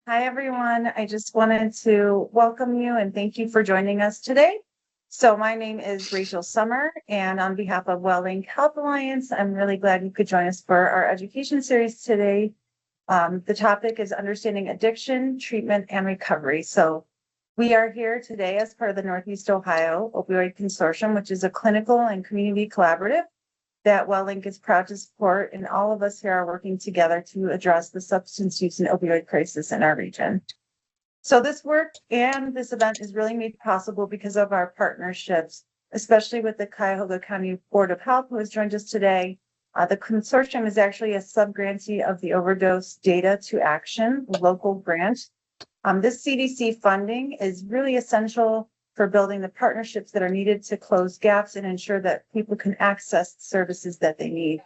Hi, everyone. I just wanted to welcome you and thank you for joining us today. So my name is Rachel Summer, and on behalf of WellLink Health Alliance, I'm really glad you could join us for our education series today. The topic is understanding addiction, treatment, and recovery. So we are here today as part of the Northeast Ohio Opioid Consortium, which is a clinical and community collaborative that WellLink is proud to support, and all of us here are working together to address the substance use and opioid crisis in our region. So this work and this event is really made possible because of our partnerships, especially with the Cuyahoga County Board of Health, who has joined us today. The consortium is actually a sub-grantee of the Overdose Data to Action local grant. This CDC funding is really essential for building the partnerships that are needed to close gaps and ensure that people can access the services that they need.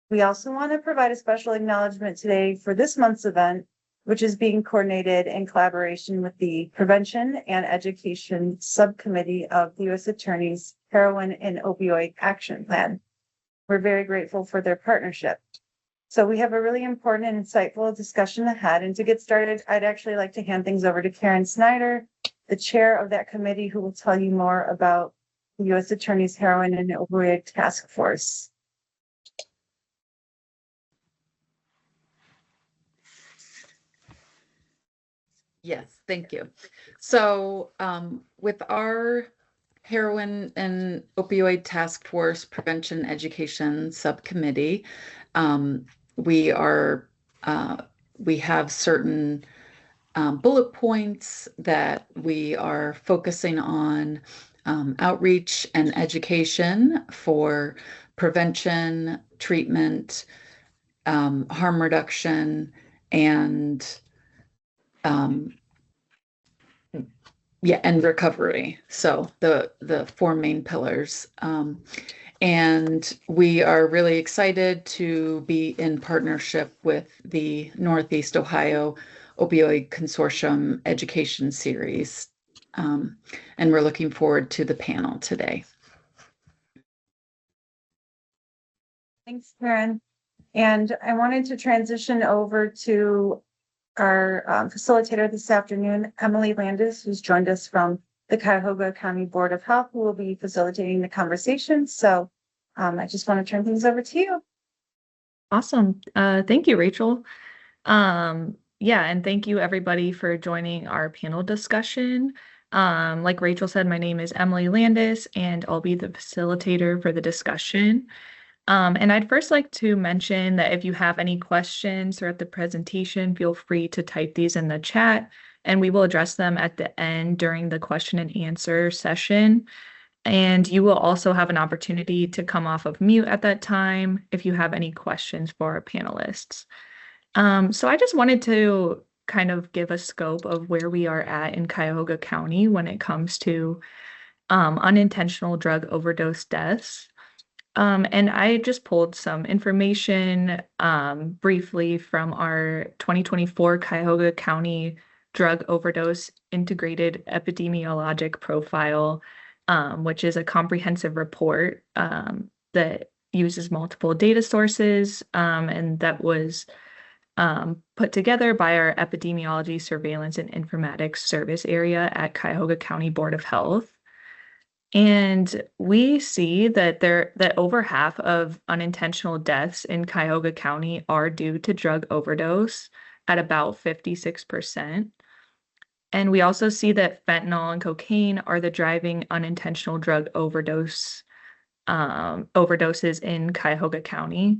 We also want to provide a special acknowledgement today for this month's event, which is being coordinated in collaboration with the Prevention and Education Subcommittee of the U.S. Attorney's Heroin and Opioid Action Plan. We're very grateful for their partnership. So we have a really important and insightful discussion ahead. And to get started, I'd actually like to hand things over to Karen Snyder, the chair of that committee, who will tell you more about the U.S. Attorney's Heroin and Opioid Task Force. Yes, thank you. So with our Heroin and Opioid Task Force Prevention Education Subcommittee, we have certain bullet points that we are focusing on outreach and education for prevention, treatment, harm reduction, and and recovery. So the four main pillars. And we are really excited to be in partnership with the Northeast Ohio Opioid Consortium Education Series. And we're looking forward to the panel today. Thanks, Karen. And I wanted to transition over to our facilitator this afternoon, Emily Landis, who's joined us from the Cuyahoga County Board of Health, who will be facilitating the conversation. So I just want to turn things over to you. Awesome. Thank you, Rachel. And thank you everybody for joining our panel discussion. Like Rachel said, my name is Emily Landis, and I'll be the facilitator for the discussion. And I'd first like to mention that if you have any questions throughout the presentation, feel free to type these in the chat, and we will address them at the end during the question and answer session. And you will also have an opportunity to come off of mute at that time if you have any questions for our panelists. So I just wanted to kind of give a scope of where we are at in Cuyahoga County when it comes to unintentional drug overdose deaths. And I just pulled some information briefly from our 2024 Cuyahoga County Drug Overdose Integrated Epidemiologic Profile, which is a comprehensive report that uses multiple data sources, and that was put together by our Epidemiology Surveillance and Informatics Service Area at Cuyahoga County Board of Health. And we see that over half of unintentional deaths in Cuyahoga County are due to drug overdose at about 56%. And we also see that fentanyl and cocaine are the driving unintentional drug overdoses in Cuyahoga County.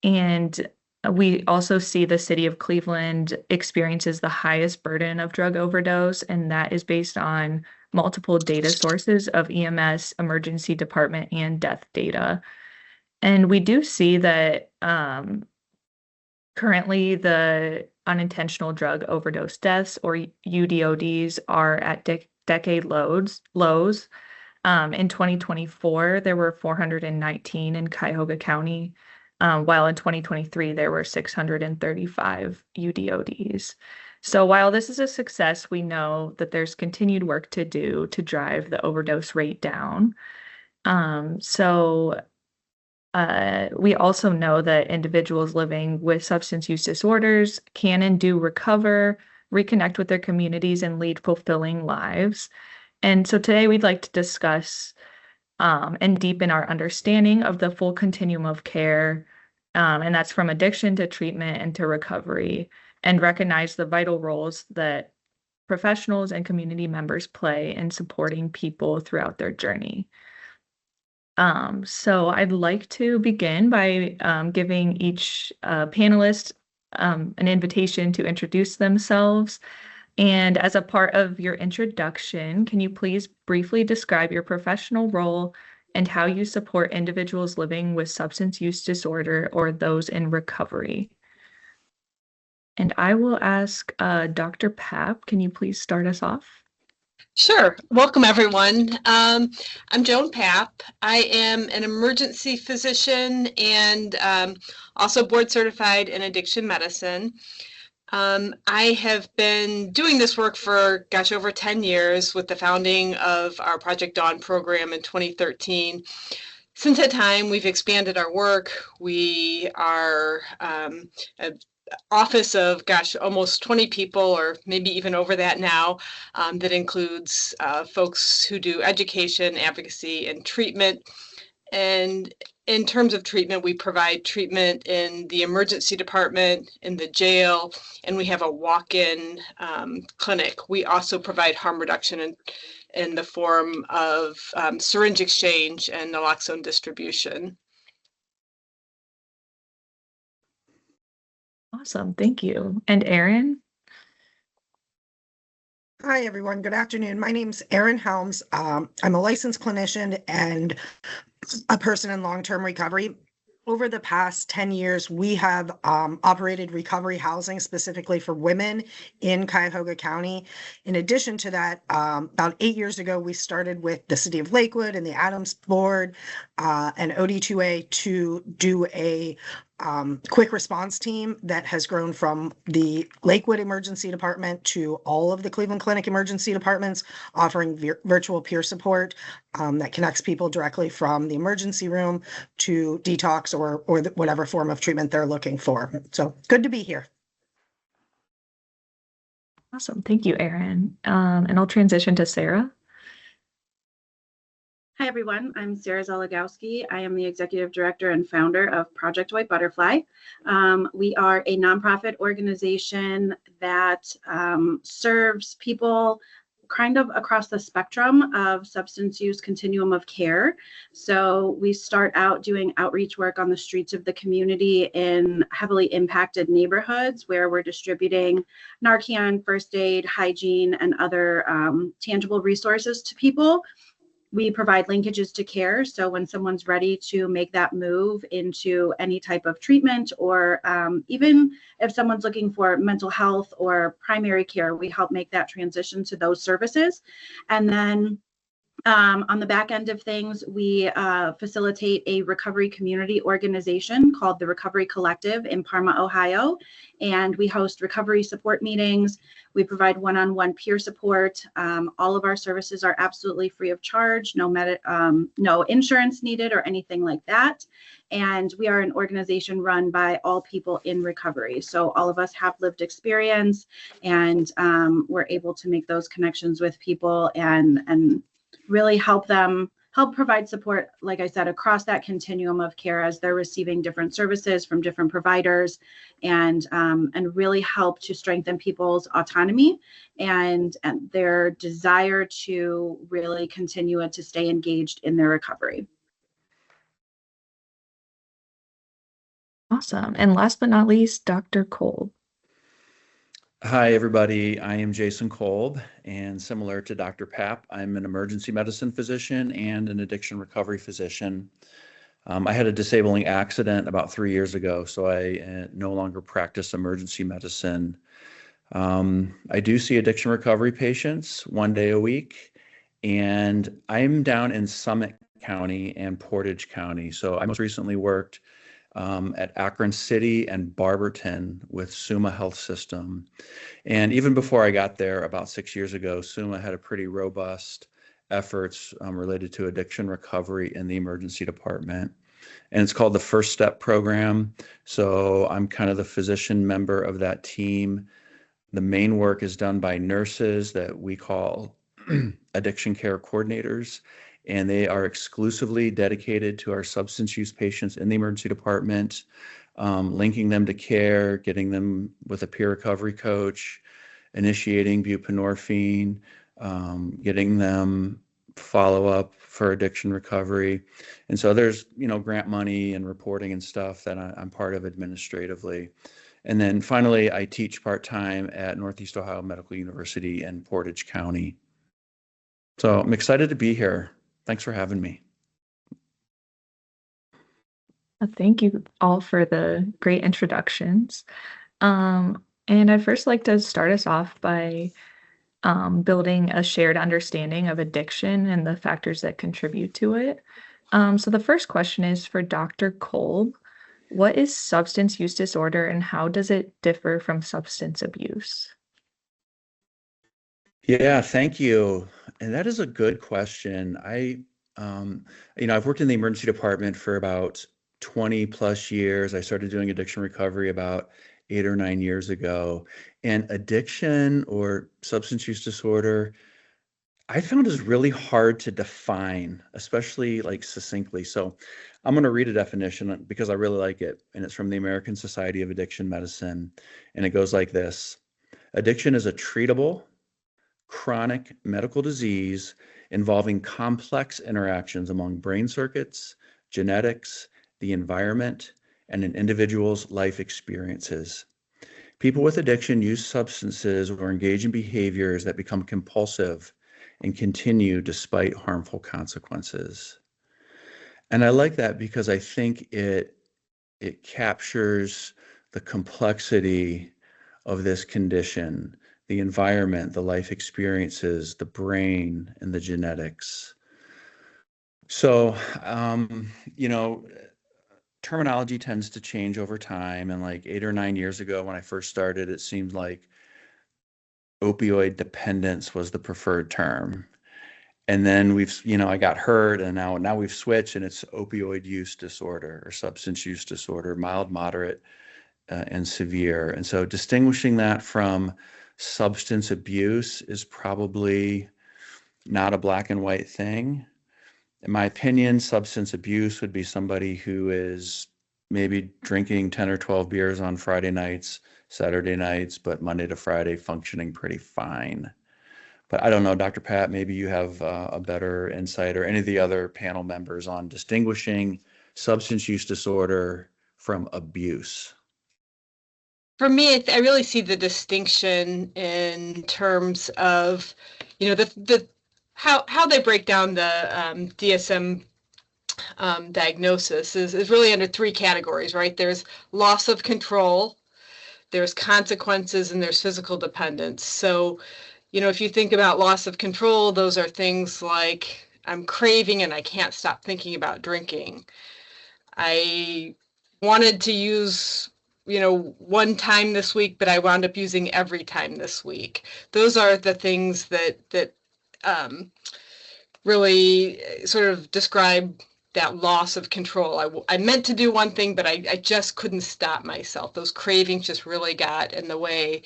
And we also see the city of Cleveland experiences the highest burden of drug overdose, and that is based on multiple data sources of EMS, emergency department, and death data. And we do see that currently the unintentional drug overdose deaths, or UDODs, are at decade lows. In 2024, there were 419 in Cuyahoga County, while in 2023, there were 635 UDODs. So while this is a success, we know that there's continued work to do to drive the overdose rate down. We also know that individuals living with substance use disorders can and do recover, reconnect with their communities, and lead fulfilling lives. And so today we'd like to discuss and deepen our understanding of the full continuum of care, and that's from addiction to treatment and to recovery, and recognize the vital roles that professionals and community members play in supporting people throughout their journey. So I'd like to begin by giving each panelist an invitation to introduce themselves. And as a part of your introduction, can you please briefly describe your professional role and how you support individuals living with substance use disorder or those in recovery? And I will ask Dr. Papp, can you please start us off? Sure. Welcome, everyone. I'm Joan Papp. I am an emergency physician and also board certified in addiction medicine. I have been doing this work for, over 10 years with the founding of our Project Dawn program in 2013. Since that time, we've expanded our work. We are an office of, almost 20 people, or maybe even over that now, that includes folks who do education, advocacy, and treatment. And in terms of treatment, we provide treatment in the emergency department, in the jail, and we have a walk-in clinic. We also provide harm reduction in the form of syringe exchange and naloxone distribution. Awesome, thank you. And Erin? Hi, everyone. Good afternoon. My name's Erin Helms. I'm a licensed clinician and a person in long-term recovery. Over the past 10 years, we have operated recovery housing specifically for women in Cuyahoga County. In addition to that, about 8 years ago, we started with the City of Lakewood and the Adams Board and OD2A to do a quick response team that has grown from the Lakewood Emergency Department to all of the Cleveland Clinic emergency departments, offering virtual peer support that connects people directly from the emergency room to detox or whatever form of treatment they're looking for. So good to be here. Awesome, thank you, Erin. And I'll transition to Sarah. Hi, everyone. I'm Sarah Zalagowski. I am the executive director and founder of Project White Butterfly. We are a nonprofit organization that serves people kind of across the spectrum of substance use continuum of care. So we start out doing outreach work on the streets of the community in heavily impacted neighborhoods where we're distributing Narcan, first aid, hygiene, and other tangible resources to people. We provide linkages to care. So when someone's ready to make that move into any type of treatment, or even if someone's looking for mental health or primary care, we help make that transition to those services. And then on the back end of things, we facilitate a recovery community organization called the Recovery Collective in Parma, Ohio. And we host recovery support meetings. We provide one-on-one peer support. All of our services are absolutely free of charge, no insurance needed or anything like that. And we are an organization run by all people in recovery. So all of us have lived experience, and we're able to make those connections with people and really help provide support, like I said, across that continuum of care as they're receiving different services from different providers, and really help to strengthen people's autonomy and their desire to really continue to stay engaged in their recovery. Awesome. And last but not least, Dr. Kolb. Hi, everybody. I am Jason Kolb, and similar to Dr. Papp, I'm an emergency medicine physician and an addiction recovery physician. I had a disabling accident about 3 years ago, so I no longer practice emergency medicine. I do see addiction recovery patients 1 day a week, and I'm down in Summit County and Portage County. So I most recently worked at Akron City and Barberton with Summa Health System. And even before I got there, about 6 years ago, Summa had a pretty robust efforts related to addiction recovery in the emergency department. and it's called the First Step Program. So I'm kind of the physician member of that team. The main work is done by nurses that we call addiction care coordinators, and they are exclusively dedicated to our substance use patients in the emergency department, linking them to care, getting them with a peer recovery coach, initiating buprenorphine, getting them follow up for addiction recovery. And so there's, grant money and reporting and stuff that I'm part of administratively. And then finally, I teach part-time at Northeast Ohio Medical University in Portage County. So I'm excited to be here. Thanks for having me. Thank you all for the great introductions. And I'd first like to start us off by building a shared understanding of addiction and the factors that contribute to it. So the first question is for Dr. Kolb. What is substance use disorder and how does it differ from substance abuse? Yeah, thank you. And that is a good question. I've worked in the emergency department for about 20 plus years. I started doing addiction recovery about 8 or 9 years ago. And addiction or substance use disorder, I found is really hard to define, especially like succinctly. So I'm going to read a definition because I really like it. And it's from the American Society of Addiction Medicine. And it goes like this: addiction is a treatable, chronic medical disease involving complex interactions among brain circuits, genetics, the environment, and an individual's life experiences. People with addiction use substances or engage in behaviors that become compulsive and continue despite harmful consequences. And I like that because I think it captures the complexity of this condition, the environment, the life experiences, the brain, and the genetics. So, terminology tends to change over time. And like 8 or 9 years ago, when I first started, it seemed like opioid dependence was the preferred term. And then I got hurt, and now we've switched, and it's opioid use disorder or substance use disorder, mild, moderate, and severe. And so distinguishing that from substance abuse is probably not a black and white thing. In my opinion, substance abuse would be somebody who is maybe drinking 10 or 12 beers on Friday nights, Saturday nights, but Monday to Friday functioning pretty fine. But I don't know, Dr. Pat, maybe you have a better insight, or any of the other panel members, on distinguishing substance use disorder from abuse. For me, I really see the distinction in terms of, how they break down the DSM diagnosis is really under 3 categories, right? There's loss of control, there's consequences, and there's physical dependence. So, if you think about loss of control, those are things like I'm craving and I can't stop thinking about drinking. I wanted to use, one time this week, but I wound up using every time this week. Those are the things that really sort of describe that loss of control. I meant to do one thing, but I just couldn't stop myself. Those cravings just really got in the way.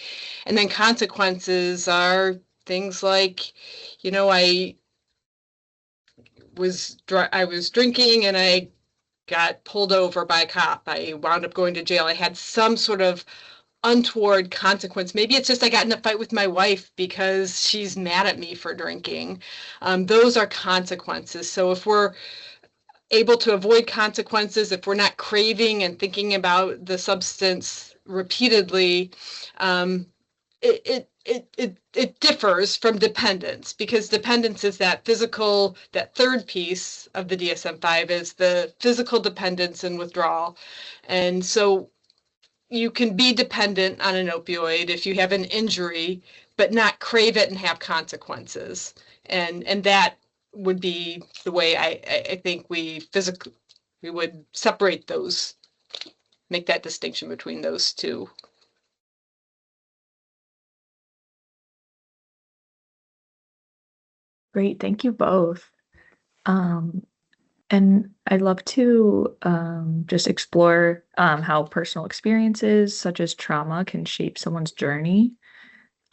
And then consequences are things like, I was drinking and I got pulled over by a cop. I wound up going to jail. I had some sort of untoward consequence. Maybe it's just I got in a fight with my wife because she's mad at me for drinking. Those are consequences. So if we're able to avoid consequences, if we're not craving and thinking about the substance repeatedly, it differs from dependence, because dependence is that physical, that third piece of the DSM-5 is the physical dependence and withdrawal. And so you can be dependent on an opioid if you have an injury, but not crave it and have consequences. And that would be the way I think we would separate those, make that distinction between those two. Great, thank you both. And I'd love to just explore how personal experiences such as trauma can shape someone's journey.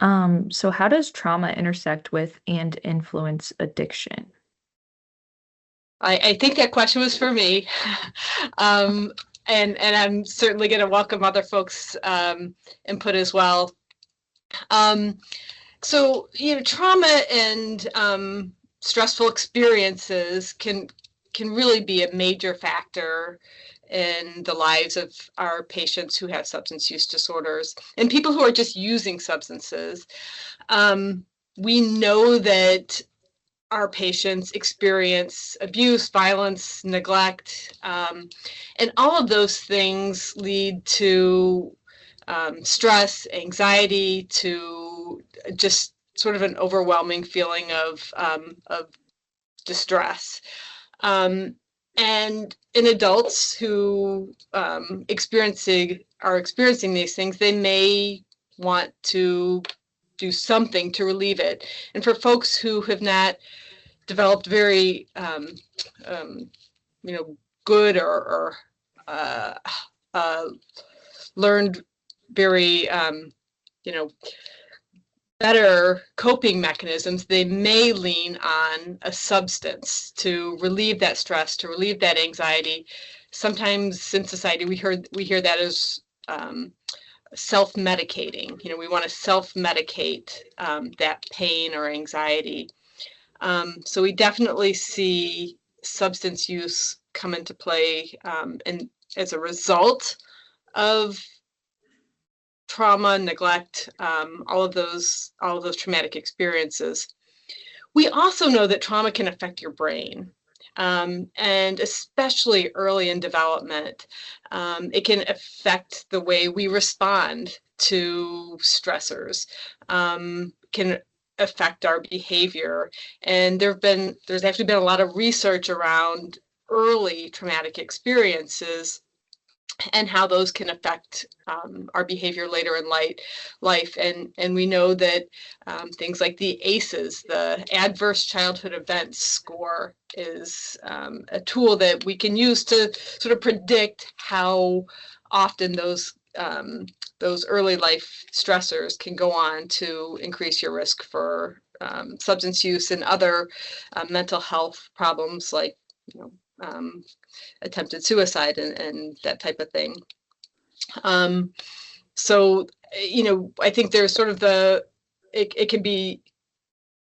So how does trauma intersect with and influence addiction? I think that question was for me. And I'm certainly going to welcome other folks' input as well. So, trauma and stressful experiences can really be a major factor in the lives of our patients who have substance use disorders and people who are just using substances. We know that our patients experience abuse, violence, neglect, and all of those things lead to stress, anxiety, to just sort of an overwhelming feeling of distress. And in adults who are experiencing these things, they may want to do something to relieve it. And for folks who have not developed very, good or learned very, better coping mechanisms, they may lean on a substance to relieve that stress, to relieve that anxiety. Sometimes in society, we hear that as self-medicating. We want to self-medicate that pain or anxiety. So we definitely see substance use come into play, and as a result of trauma, neglect, all of those traumatic experiences. We also know that trauma can affect your brain, and especially early in development, it can affect the way we respond to stressors, can affect our behavior. And there's actually been a lot of research around early traumatic experiences and how those can affect our behavior later in life. And we know that things like the ACEs, the Adverse Childhood Events Score, is a tool that we can use to sort of predict how often those early life stressors can go on to increase your risk for substance use and other mental health problems like, attempted suicide and that type of thing. So, I think there's sort of it can be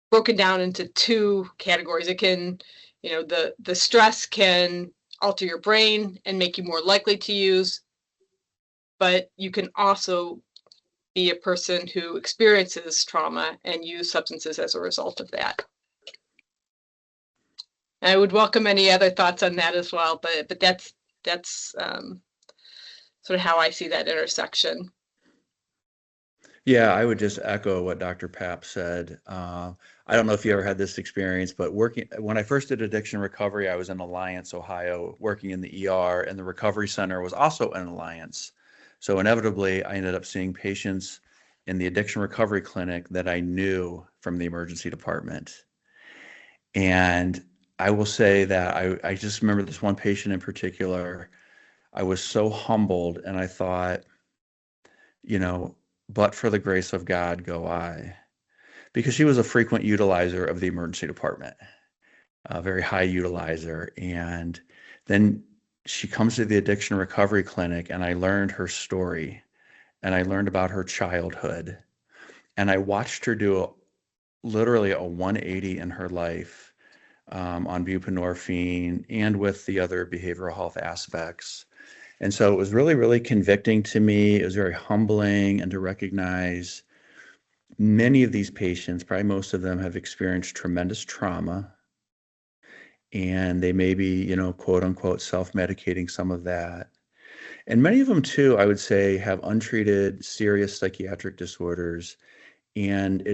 broken down into two categories. It can, the stress can alter your brain and make you more likely to use, but you can also be a person who experiences trauma and use substances as a result of that. I would welcome any other thoughts on that as well, but that's sort of how I see that intersection. Yeah, I would just echo what Dr. Papp said. I don't know if you ever had this experience, but when I first did addiction recovery, I was in Alliance, Ohio, working in the ER, and the recovery center was also in Alliance. So inevitably, I ended up seeing patients in the addiction recovery clinic that I knew from the emergency department. And I will say that I just remember this one patient in particular. I was so humbled, and I thought, but for the grace of God go I. Because she was a frequent utilizer of the emergency department, a very high utilizer. And then she comes to the addiction recovery clinic, and I learned her story, and I learned about her childhood. And I watched her do literally a 180 in her life, on buprenorphine and with the other behavioral health aspects. And so it was really, really convicting to me. It was very humbling, and to recognize many of these patients, probably most of them, have experienced tremendous trauma, and they may be, quote unquote, self-medicating some of that. And many of them too, I would say, have untreated serious psychiatric disorders. And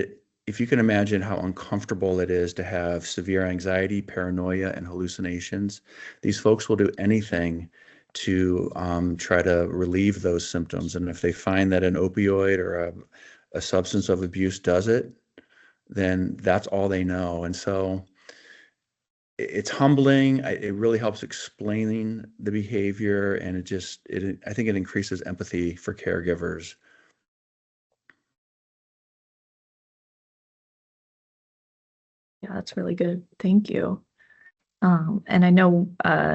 if you can imagine how uncomfortable it is to have severe anxiety, paranoia, and hallucinations, these folks will do anything to try to relieve those symptoms. And if they find that an opioid or a substance of abuse does it, then that's all they know. And so it's humbling. It really helps explaining the behavior, and I think it increases empathy for caregivers. Yeah, that's really good. Thank you. And I know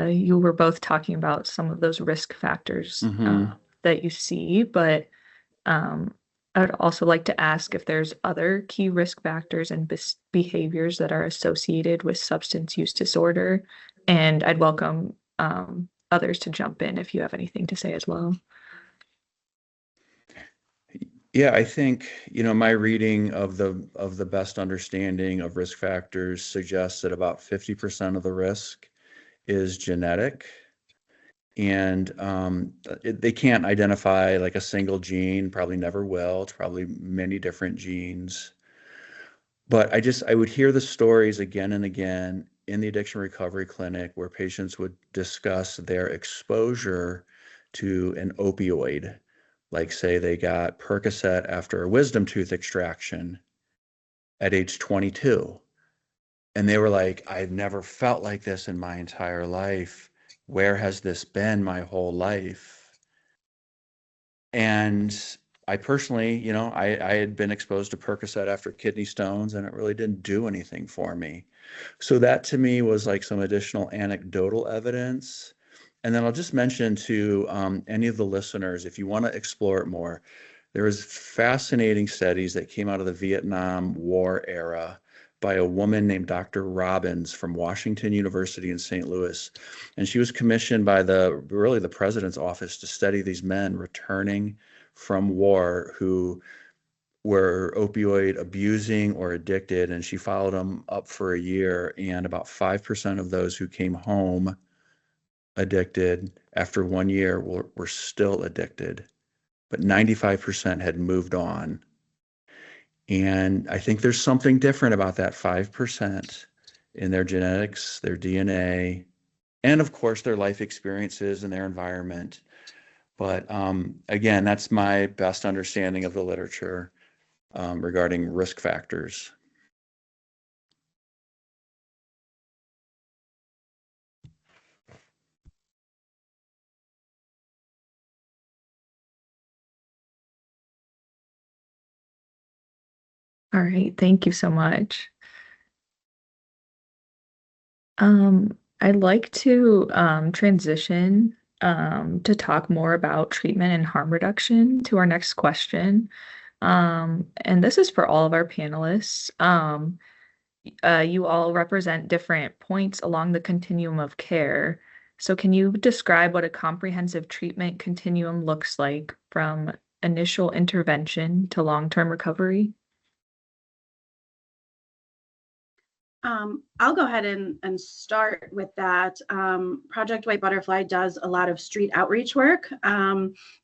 you were both talking about some of those risk factors that you see, but I would also like to ask if there's other key risk factors and behaviors that are associated with substance use disorder. And I'd welcome others to jump in if you have anything to say as well. Yeah, I think, my reading of the best understanding of risk factors suggests that about 50% of the risk is genetic. And they can't identify like a single gene, probably never will. It's probably many different genes. But I would hear the stories again and again in the addiction recovery clinic where patients would discuss their exposure to an opioid. Like say they got Percocet after a wisdom tooth extraction at age 22. And they were like, I've never felt like this in my entire life. Where has this been my whole life? And I personally, I had been exposed to Percocet after kidney stones, and it really didn't do anything for me. So that to me was like some additional anecdotal evidence. And then I'll just mention to any of the listeners, if you want to explore it more, there was fascinating studies that came out of the Vietnam War era by a woman named Dr. Robbins from Washington University in St. Louis. And she was commissioned by the president's office to study these men returning from war who were opioid abusing or addicted. And she followed them up for a year. And about 5% of those who came home addicted after 1 year were still addicted, but 95% had moved on. And I think there's something different about that 5% in their genetics, their DNA, and of course their life experiences and their environment. But again, that's my best understanding of the literature regarding risk factors. All right, thank you so much. I'd like to transition to talk more about treatment and harm reduction to our next question. And this is for all of our panelists. You all represent different points along the continuum of care. So can you describe what a comprehensive treatment continuum looks like from initial intervention to long-term recovery? I'll go ahead and start with that. Project White Butterfly does a lot of street outreach work.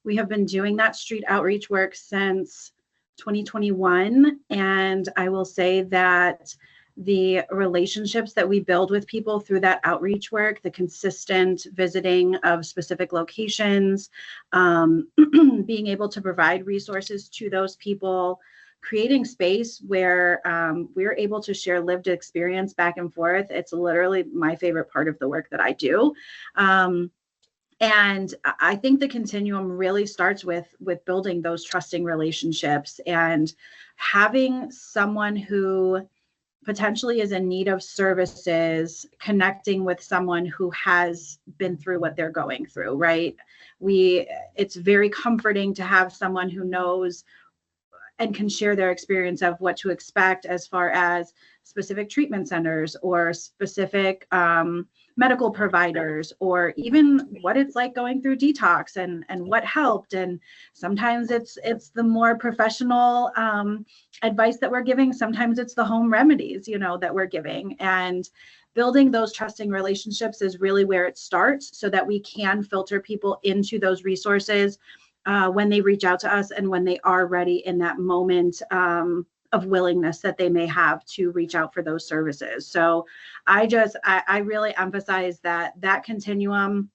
We have been doing that street outreach work since 2021. And I will say that the relationships that we build with people through that outreach work, the consistent visiting of specific locations, being able to provide resources to those people, creating space where we're able to share lived experience back and forth. It's literally my favorite part of the work that I do. And I think the continuum really starts with building those trusting relationships and having someone who potentially is in need of services, connecting with someone who has been through what they're going through, right? It's very comforting to have someone who knows and can share their experience of what to expect as far as specific treatment centers or specific medical providers, or even what it's like going through detox and what helped. And sometimes it's the more professional advice that we're giving. Sometimes it's the home remedies, that we're giving. And building those trusting relationships is really where it starts, so that we can filter people into those resources when they reach out to us and when they are ready in that moment of willingness that they may have to reach out for those services. So I really emphasize that continuum.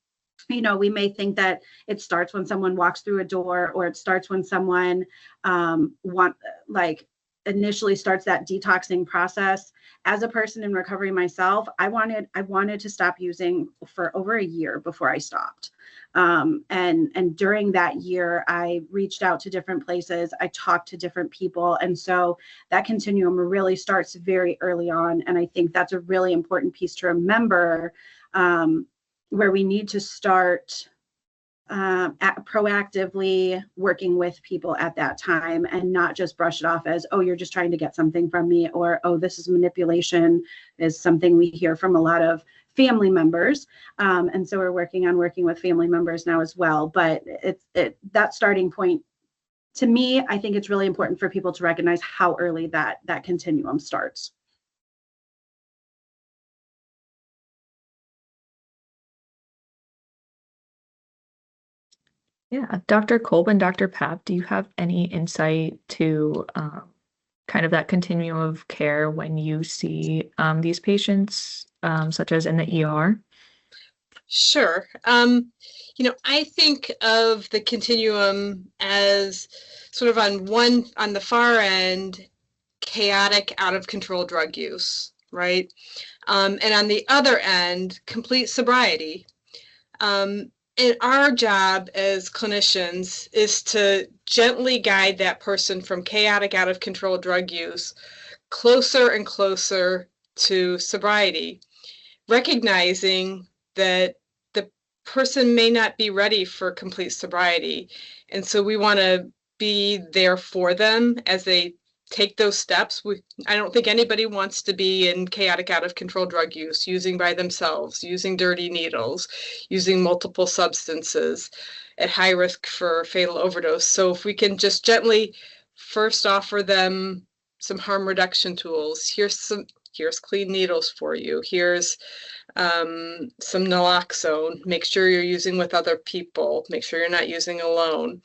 We may think that it starts when someone walks through a door, or it starts when someone initially starts that detoxing process. As a person in recovery myself, I wanted to stop using for over a year before I stopped. And during that year, I reached out to different places. I talked to different people. And so that continuum really starts very early on. And I think that's a really important piece to remember, where we need to start proactively working with people at that time, and not just brush it off as, oh, you're just trying to get something from me, or, oh, this is manipulation, is something we hear from a lot of family members. And so we're working with family members now as well. But that starting point, to me, I think it's really important for people to recognize how early that continuum starts. Yeah, Dr. Kolb and Dr. Papp, do you have any insight to kind of that continuum of care when you see these patients, such as in the ER? Sure. I think of the continuum as sort of on the far end, chaotic, out of control drug use, right? And on the other end, complete sobriety. And our job as clinicians is to gently guide that person from chaotic, out of control drug use closer and closer to sobriety, recognizing that the person may not be ready for complete sobriety. And so we want to be there for them as they take those steps. I don't think anybody wants to be in chaotic, out of control drug use, using by themselves, using dirty needles, using multiple substances at high risk for fatal overdose. So if we can just gently first offer them some harm reduction tools, here's clean needles for you, here's some naloxone, make sure you're using with other people, make sure you're not using alone.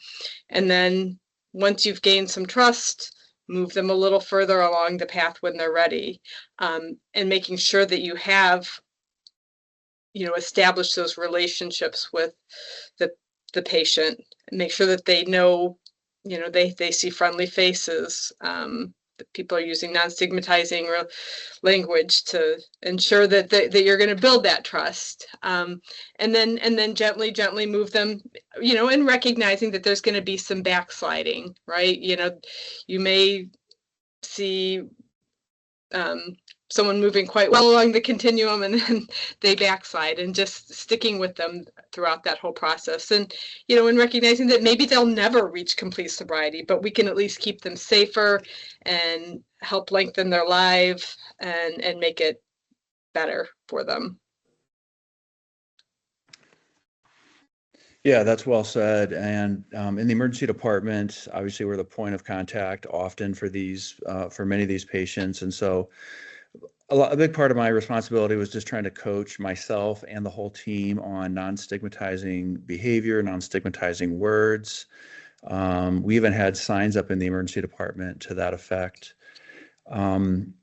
And then once you've gained some trust, move them a little further along the path when they're ready, and making sure that you have, established those relationships with the patient, and make sure that they know, they see friendly faces, that people are using non-stigmatizing language to ensure that you're going to build that trust, and then gently move them, and recognizing that there's going to be some backsliding, right? You may see someone moving quite well along the continuum and then they backslide, and just sticking with them throughout that whole process. And, and recognizing that maybe they'll never reach complete sobriety, but we can at least keep them safer and help lengthen their life and make it better for them. Yeah, that's well said. And in the emergency department, obviously we're the point of contact often for many of these patients. And so a big part of my responsibility was just trying to coach myself and the whole team on non-stigmatizing behavior, non-stigmatizing words. We even had signs up in the emergency department to that effect. And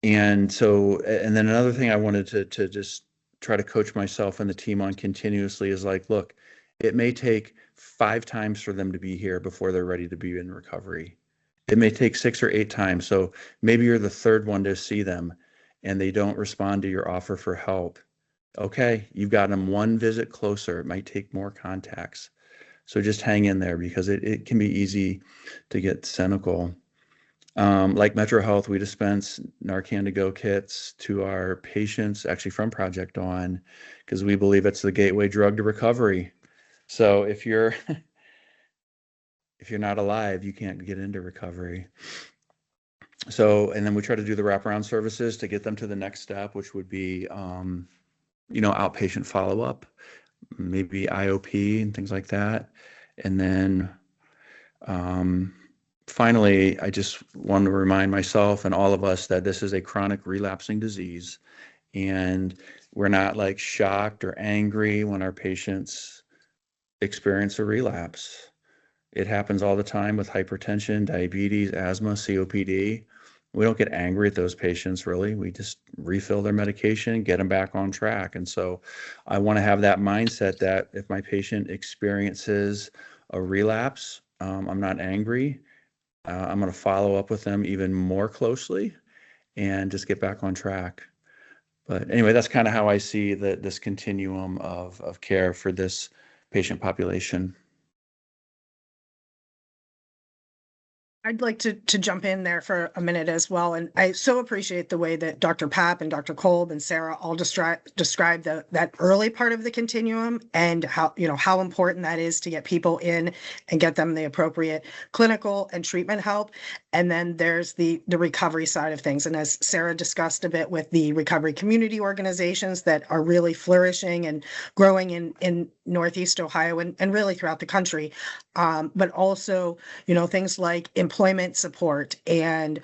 then another thing I wanted to just try to coach myself and the team on continuously is like, look, it may take 5 times for them to be here before they're ready to be in recovery. It may take 6 or 8 times. So maybe you're the third one to see them and they don't respond to your offer for help. Okay, you've got them one visit closer. It might take more contacts. So just hang in there, because it can be easy to get cynical. Like Metro Health, we dispense Narcan to go kits to our patients, actually from Project Dawn, because we believe it's the gateway drug to recovery. So if you're not alive, you can't get into recovery. So, and then we try to do the wraparound services to get them to the next step, which would be, outpatient follow-up, maybe IOP and things like that. And then, finally, I just want to remind myself and all of us that this is a chronic relapsing disease, and we're not like shocked or angry when our patients experience a relapse. It happens all the time with hypertension, diabetes, asthma, COPD. We don't get angry at those patients, really. We just refill their medication and get them back on track. And so I want to have that mindset that if my patient experiences a relapse, I'm not angry. I'm going to follow up with them even more closely and just get back on track. But anyway, that's kind of how I see this continuum of care for this patient population. I'd like to jump in there for a minute as well. And I so appreciate the way that Dr. Papp and Dr. Kolb and Sarah all described that early part of the continuum and how important that is to get people in and get them the appropriate clinical and treatment help. And then there's the recovery side of things. And as Sarah discussed a bit with the recovery community organizations that are really flourishing and growing in Northeast Ohio and really throughout the country, but also, things like employment support and,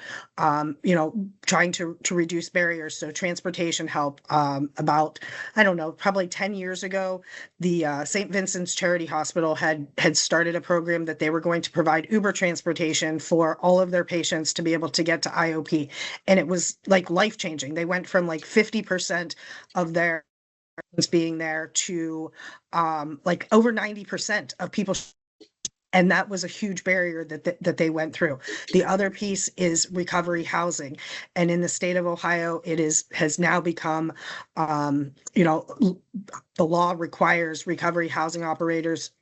trying to reduce barriers. So transportation help. About, I don't know, probably 10 years ago, the St. Vincent's Charity Hospital had started a program that they were going to provide Uber transportation for all of their patients to be able to get to IOP. And it was like life-changing. They went from like 50% of their being there to like over 90% of people. And that was a huge barrier that they went through. The other piece is recovery housing. And in the state of Ohio, has now become, the law requires recovery housing operators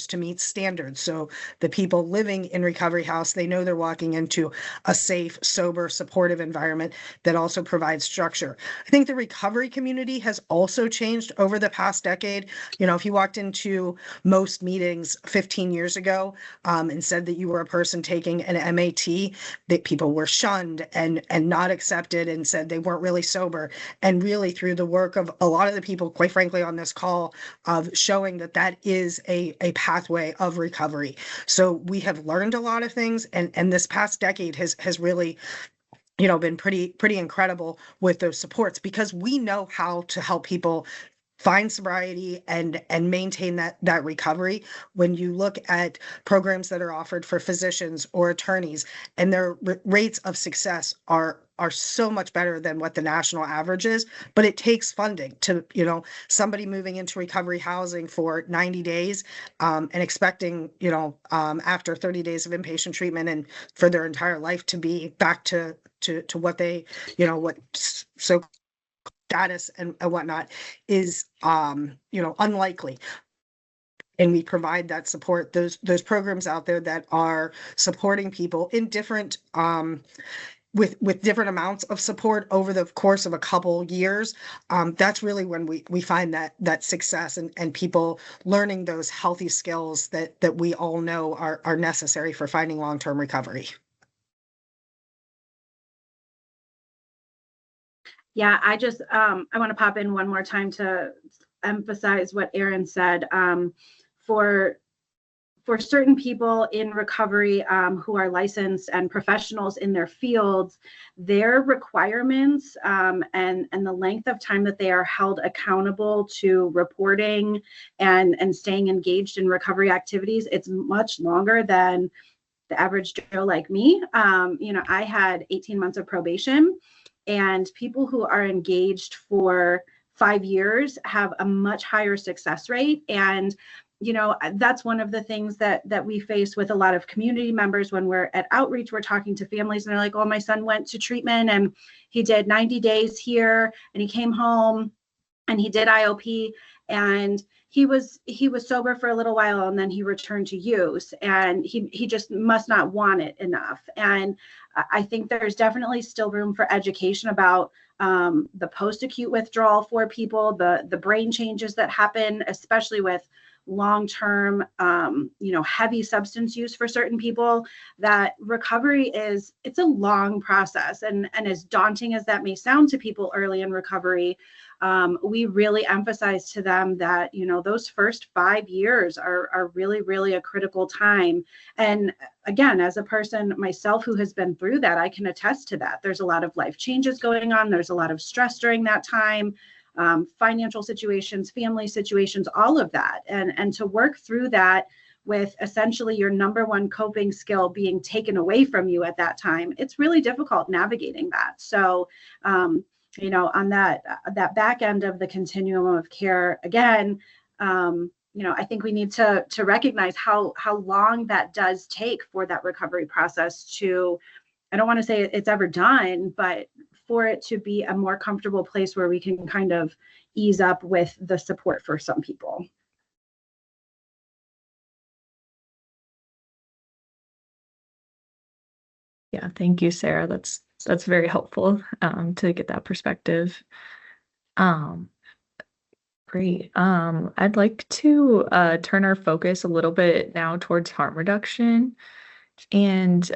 to meet standards. So the people living in recovery house, they know they're walking into a safe, sober, supportive environment that also provides structure. I think the recovery community has also changed over the past decade. If you walked into most meetings 15 years ago and said that you were a person taking an MAT, that people were shunned and not accepted and said they weren't really sober. And really through the work of a lot of the people, quite frankly, on this call, of showing that is a pathway of recovery. So we have learned a lot of things, and this past decade has really been pretty incredible with those supports, because we know how to help people find sobriety and maintain that recovery. When you look at programs that are offered for physicians or attorneys, and their rates of success are so much better than what the national average is, but it takes funding to, somebody moving into recovery housing for 90 days and expecting, after 30 days of inpatient treatment and for their entire life to be back to what they, what so status and whatnot is, unlikely. And we provide that support, those programs out there that are supporting people in different, with different amounts of support over the course of a couple years. That's really when we find that success and people learning those healthy skills that we all know are necessary for finding long-term recovery. Yeah, I just, I want to pop in one more time to emphasize what Erin said. For certain people in recovery who are licensed and professionals in their fields, their requirements and the length of time that they are held accountable to reporting and staying engaged in recovery activities, it's much longer than the average Joe like me. I had 18 months of probation, and people who are engaged for 5 years have a much higher success rate. And that's one of the things that we face with a lot of community members when we're at outreach. We're talking to families and they're like, oh, my son went to treatment and he did 90 days here and he came home and he did IOP and he was sober for a little while and then he returned to use, and he just must not want it enough. And I think there's definitely still room for education about the post-acute withdrawal for people, the brain changes that happen, especially with long-term, heavy substance use for certain people. That recovery it's a long process. And as daunting as that may sound to people early in recovery, we really emphasize to them that, those first 5 years are really, really a critical time. And again, as a person myself who has been through that, I can attest to that. There's a lot of life changes going on. There's a lot of stress during that time. Financial situations, family situations, all of that. And to work through that with essentially your number one coping skill being taken away from you at that time, it's really difficult navigating that. So, on that back end of the continuum of care, again, I think we need to recognize how long that does take for that recovery process to, I don't want to say it's ever done, but for it to be a more comfortable place where we can kind of ease up with the support for some people. Yeah, thank you, Sarah. That's very helpful to get that perspective. Um, Great. I'd like to turn our focus a little bit now towards harm reduction. And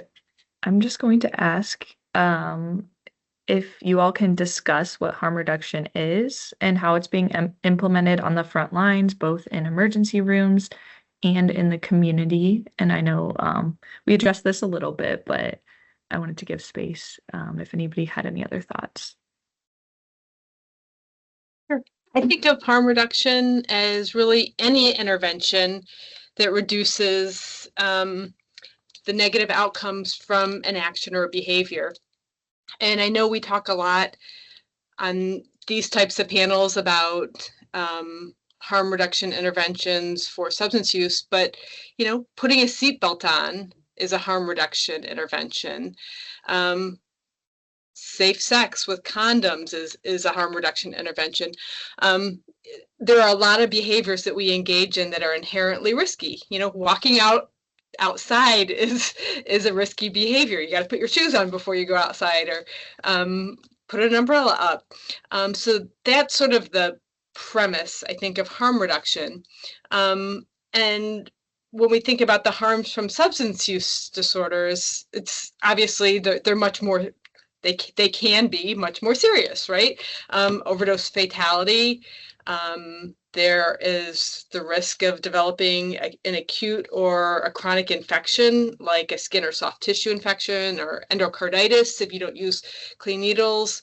I'm just going to ask if you all can discuss what harm reduction is and how it's being implemented on the front lines, both in emergency rooms and in the community. And I know we addressed this a little bit, but I wanted to give space if anybody had any other thoughts. I think of harm reduction as really any intervention that reduces the negative outcomes from an action or a behavior. And I know we talk a lot on these types of panels about harm reduction interventions for substance use, but putting a seatbelt on is a harm reduction intervention. Safe sex with condoms is a harm reduction intervention. There are a lot of behaviors that we engage in that are inherently risky. Walking outside is a risky behavior. You got to put your shoes on before you go outside, or put an umbrella up. So that's sort of the premise, I think, of harm reduction. And when we think about the harms from substance use disorders, it's obviously they're much more. They can be much more serious, right? Overdose fatality. There is the risk of developing an acute or a chronic infection, like a skin or soft tissue infection or endocarditis if you don't use clean needles,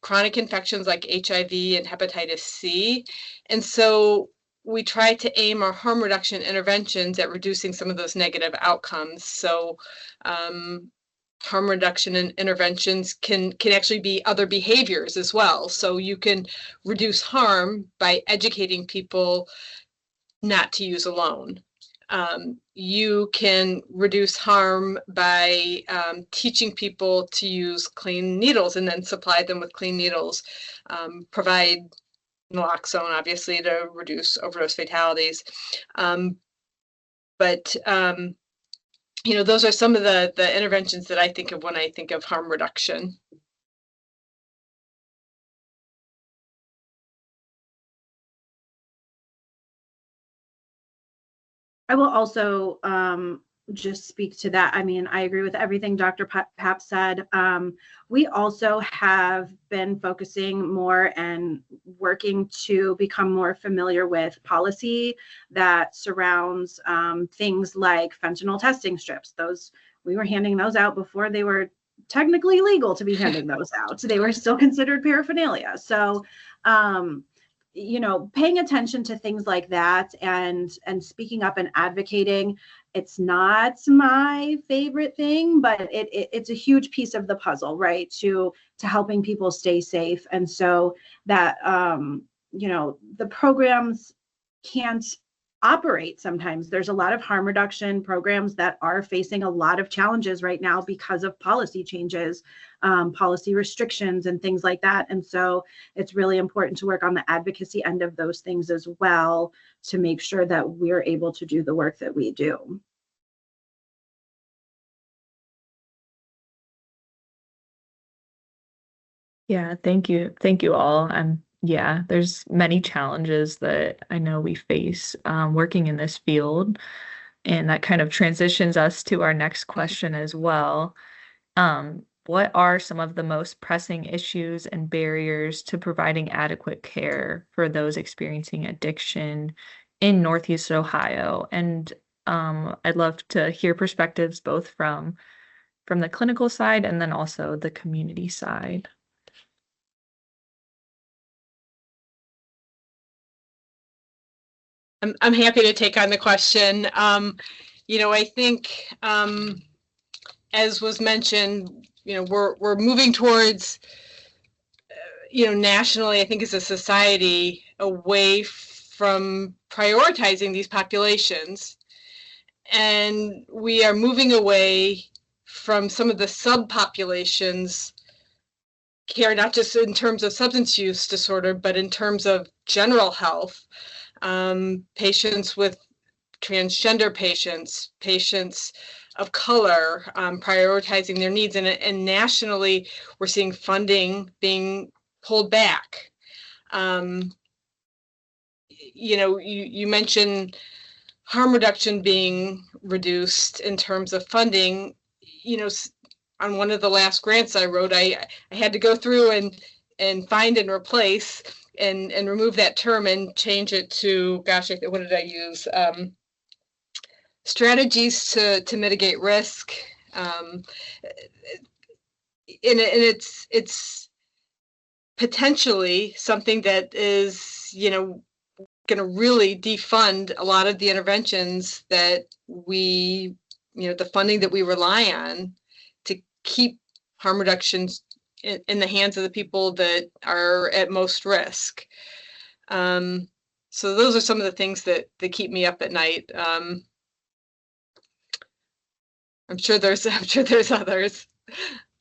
chronic infections like HIV and hepatitis C. And so we try to aim our harm reduction interventions at reducing some of those negative outcomes. So harm reduction interventions can actually be other behaviors as well. So you can reduce harm by educating people not to use alone. You can reduce harm by teaching people to use clean needles and then supply them with clean needles. Provide naloxone, obviously, to reduce overdose fatalities. Those are some of the interventions that I think of when I think of harm reduction. I will also just speak to that. I mean, I agree with everything Dr. Pap said. We also have been focusing more and working to become more familiar with policy that surrounds things like fentanyl testing strips. We were handing those out before they were technically legal to be handing those out. They were still considered paraphernalia. So paying attention to things like that and speaking up and advocating. It's not my favorite thing, but it's a huge piece of the puzzle, right? To helping people stay safe. And so that, the programs can't operate sometimes. There's a lot of harm reduction programs that are facing a lot of challenges right now because of policy changes, policy restrictions and things like that. And so it's really important to work on the advocacy end of those things as well to make sure that we're able to do the work that we do. Yeah, thank you. Thank you all. Yeah, there's many challenges that I know we face working in this field, and that kind of transitions us to our next question as well. What are some of the most pressing issues and barriers to providing adequate care for those experiencing addiction in Northeast Ohio? And I'd love to hear perspectives both from the clinical side and then also the community side. I'm happy to take on the question. I think, as was mentioned, we're moving towards, nationally, I think as a society, away from prioritizing these populations. And we are moving away from some of the subpopulations care, not just in terms of substance use disorder, but in terms of general health. Patients with transgender patients, patients of color, prioritizing their needs. And nationally, we're seeing funding being pulled back. You mentioned harm reduction being reduced in terms of funding. On one of the last grants I wrote, I had to go through and find and replace and remove that term and change it to, gosh, what did I use? Strategies to mitigate risk. And it's potentially something that is, going to really defund a lot of the interventions that we, the funding that we rely on to keep harm reductions in the hands of the people that are at most risk. So those are some of the things that keep me up at night. I'm sure there's others,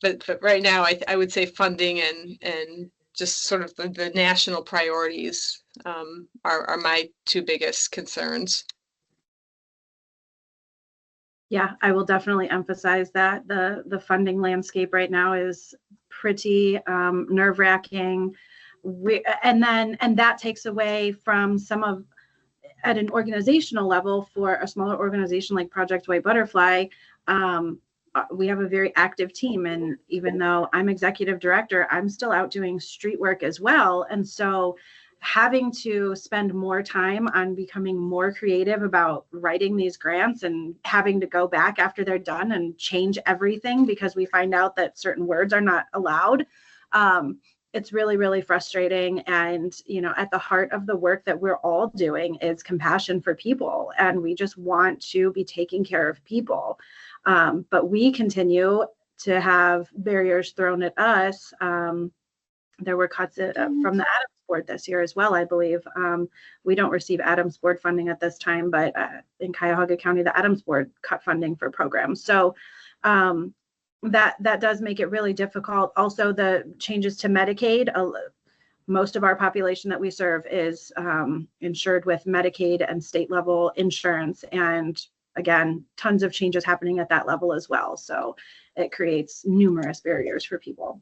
but right now I would say funding and just sort of the national priorities are my two biggest concerns. Yeah, I will definitely emphasize that the funding landscape right now is pretty nerve-wracking. And that takes away from some of, at an organizational level, for a smaller organization like Project White Butterfly, we have a very active team. And even though I'm executive director, I'm still out doing street work as well. And so having to spend more time on becoming more creative about writing these grants and having to go back after they're done and change everything because we find out that certain words are not allowed. It's really, really frustrating. And, at the heart of the work that we're all doing is compassion for people. And we just want to be taking care of people. But we continue to have barriers thrown at us. There were cuts from the Adams Board this year as well, I believe. We don't receive Adams Board funding at this time, but in Cuyahoga County, the Adams Board cut funding for programs. So that does make it really difficult. Also, the changes to Medicaid. Most of our population that we serve is insured with Medicaid and state level insurance. And again, tons of changes happening at that level as well. So it creates numerous barriers for people.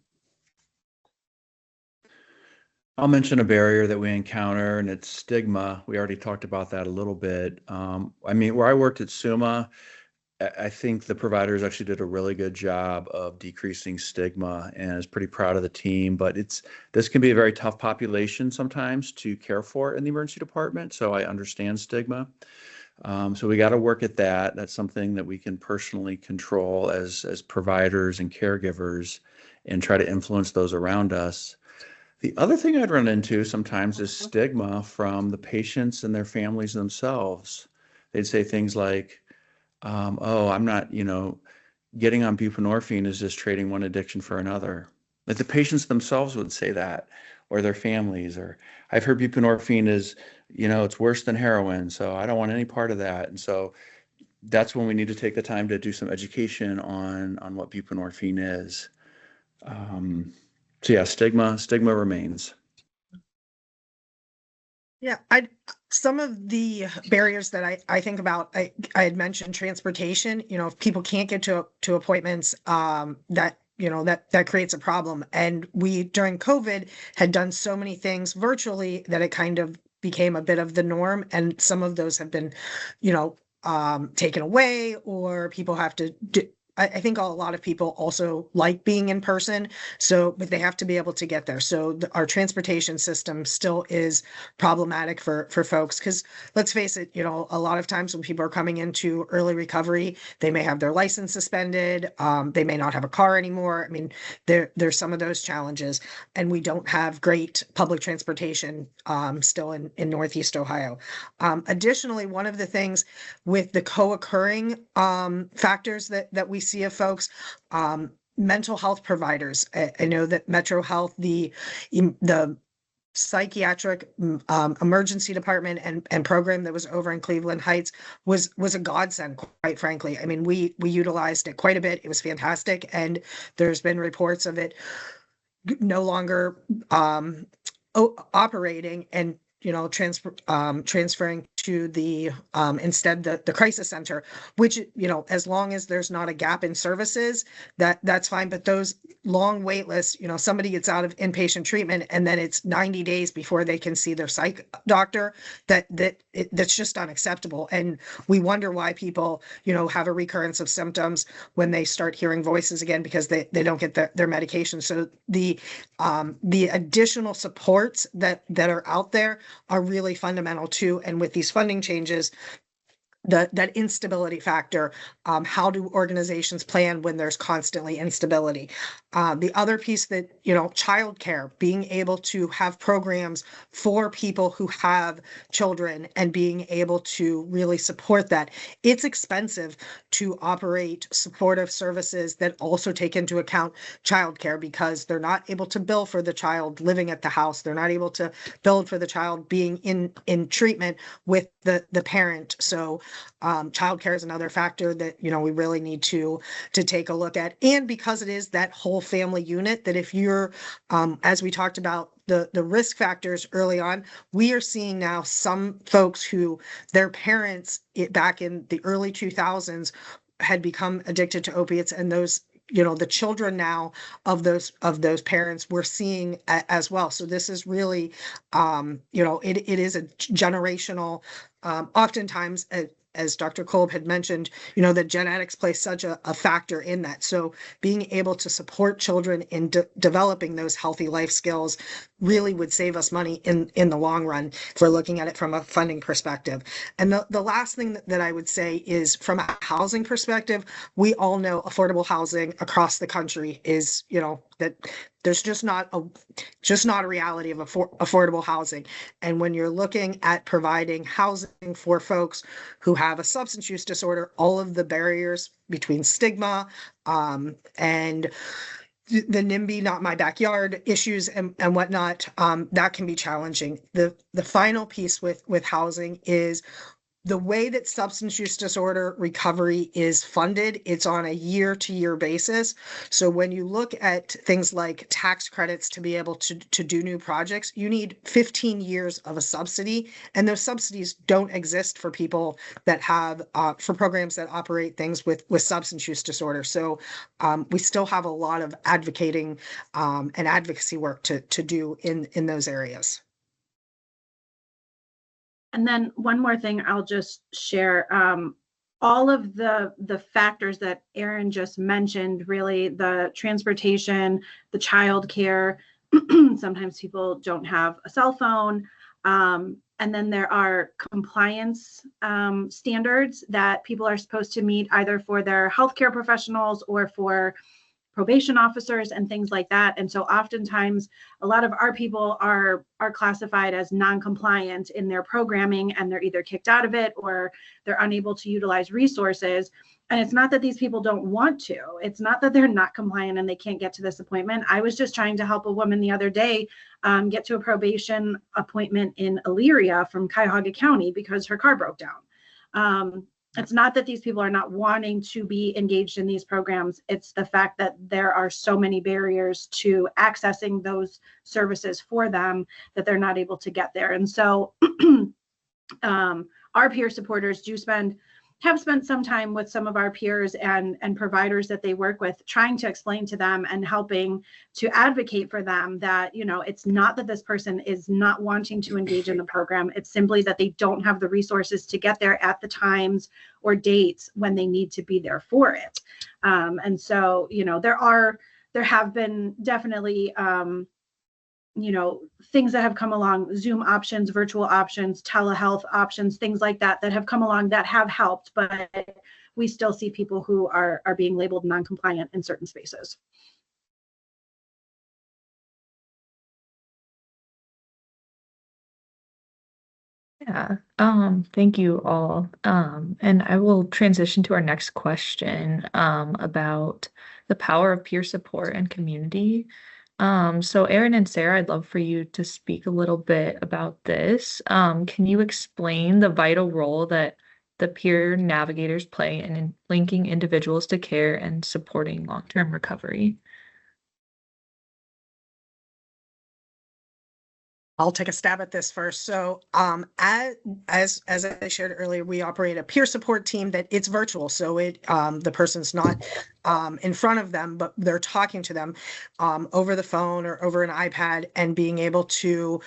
I'll mention a barrier that we encounter, and it's stigma. We already talked about that a little bit. Where I worked at SUMA, I think the providers actually did a really good job of decreasing stigma, and I was pretty proud of the team. But this can be a very tough population sometimes to care for in the emergency department. So I understand stigma. So we got to work at that. That's something that we can personally control as providers and caregivers, and try to influence those around us. The other thing I'd run into sometimes is stigma from the patients and their families themselves. They'd say things like, oh, I'm not, getting on buprenorphine is just trading one addiction for another. Like the patients themselves would say that, or their families, or I've heard buprenorphine is, it's worse than heroin, so I don't want any part of that. And so that's when we need to take the time to do some education on what buprenorphine is. So yeah, stigma remains. Yeah, some of the barriers that I think about, I had mentioned transportation. If people can't get to appointments, that creates a problem. And we, during COVID, had done so many things virtually that it kind of became a bit of the norm. And some of those have been, taken away, or people have to I think a lot of people also like being in person, but they have to be able to get there. So our transportation system still is problematic for folks, because let's face it, a lot of times when people are coming into early recovery, they may have their license suspended. They may not have a car anymore. There's some of those challenges, and we don't have great public transportation still in Northeast Ohio. Additionally, one of the things with the co-occurring factors that we see of folks, mental health providers. I know that Metro Health, the psychiatric emergency department and program that was over in Cleveland Heights was a godsend, quite frankly. I mean, we utilized it quite a bit. It was fantastic, and there's been reports of it no longer operating and transferring to the instead the crisis center, which as long as there's not a gap in services, that's fine. But those long wait lists, somebody gets out of inpatient treatment and then it's 90 days before they can see their psych doctor. That's just unacceptable. And we wonder why people have a recurrence of symptoms when they start hearing voices again, because they don't get their medication. So the additional supports that are out there are really fundamental too. And with these funding changes, that instability factor, how do organizations plan when there's constantly instability? The other piece that, childcare, being able to have programs for people who have children and being able to really support that. It's expensive to operate supportive services that also take into account childcare, because they're not able to bill for the child living at the house. They're not able to bill for the child being in treatment with the parent. So childcare is another factor that we really need to take a look at. And because it is that whole family unit, that if you're as we talked about the risk factors early on, we are seeing now some folks who their parents back in the early 2000s had become addicted to opiates, and those the children now of those parents we're seeing as well. So this is really it is a generational, oftentimes as Dr. Kolb had mentioned, that genetics play such a factor in that. So being able to support children in developing those healthy life skills really would save us money in the long run if we're looking at it from a funding perspective. And the last thing that I would say is, from a housing perspective, we all know affordable housing across the country is, that there's just not a reality of affordable housing. And when you're looking at providing housing for folks who have a substance use disorder, all of the barriers between stigma and the NIMBY, not my backyard issues and whatnot, that can be challenging. The final piece with housing is the way that substance use disorder recovery is funded. It's on a year-to-year basis. So when you look at things like tax credits to be able to do new projects, you need 15 years of a subsidy. And those subsidies don't exist for people that have, for programs that operate things with substance use disorder. So we still have a lot of advocating and advocacy work to do in those areas. And then one more thing I'll just share, all of the factors that Erin just mentioned, really the transportation, the childcare, sometimes people don't have a cell phone. And then there are compliance standards that people are supposed to meet, either for their healthcare professionals or for probation officers and things like that. And so oftentimes a lot of our people are classified as non-compliant in their programming, and they're either kicked out of it or they're unable to utilize resources. And it's not that these people don't want to. It's not that they're not compliant and they can't get to this appointment. I was just trying to help a woman the other day get to a probation appointment in Elyria from Cuyahoga County because her car broke down. It's not that these people are not wanting to be engaged in these programs. It's the fact that there are so many barriers to accessing those services for them that they're not able to get there. And so our peer supporters have spent some time with some of our peers and providers that they work with, trying to explain to them and helping to advocate for them that, it's not that this person is not wanting to engage in the program. It's simply that they don't have the resources to get there at the times or dates when they need to be there for it. And so, there have been definitely, things that have come along, Zoom options, virtual options, telehealth options, things like that have come along that have helped, but we still see people who are being labeled non-compliant in certain spaces. Yeah, thank you all. And I will transition to our next question about the power of peer support and community. So Erin and Sarah, I'd love for you to speak a little bit about this. Can you explain the vital role that the peer navigators play in linking individuals to care and supporting long-term recovery? I'll take a stab at this first. So, as I shared earlier, we operate a peer support team that it's virtual. So the person's not in front of them, but they're talking to them over the phone or over an iPad, and being able to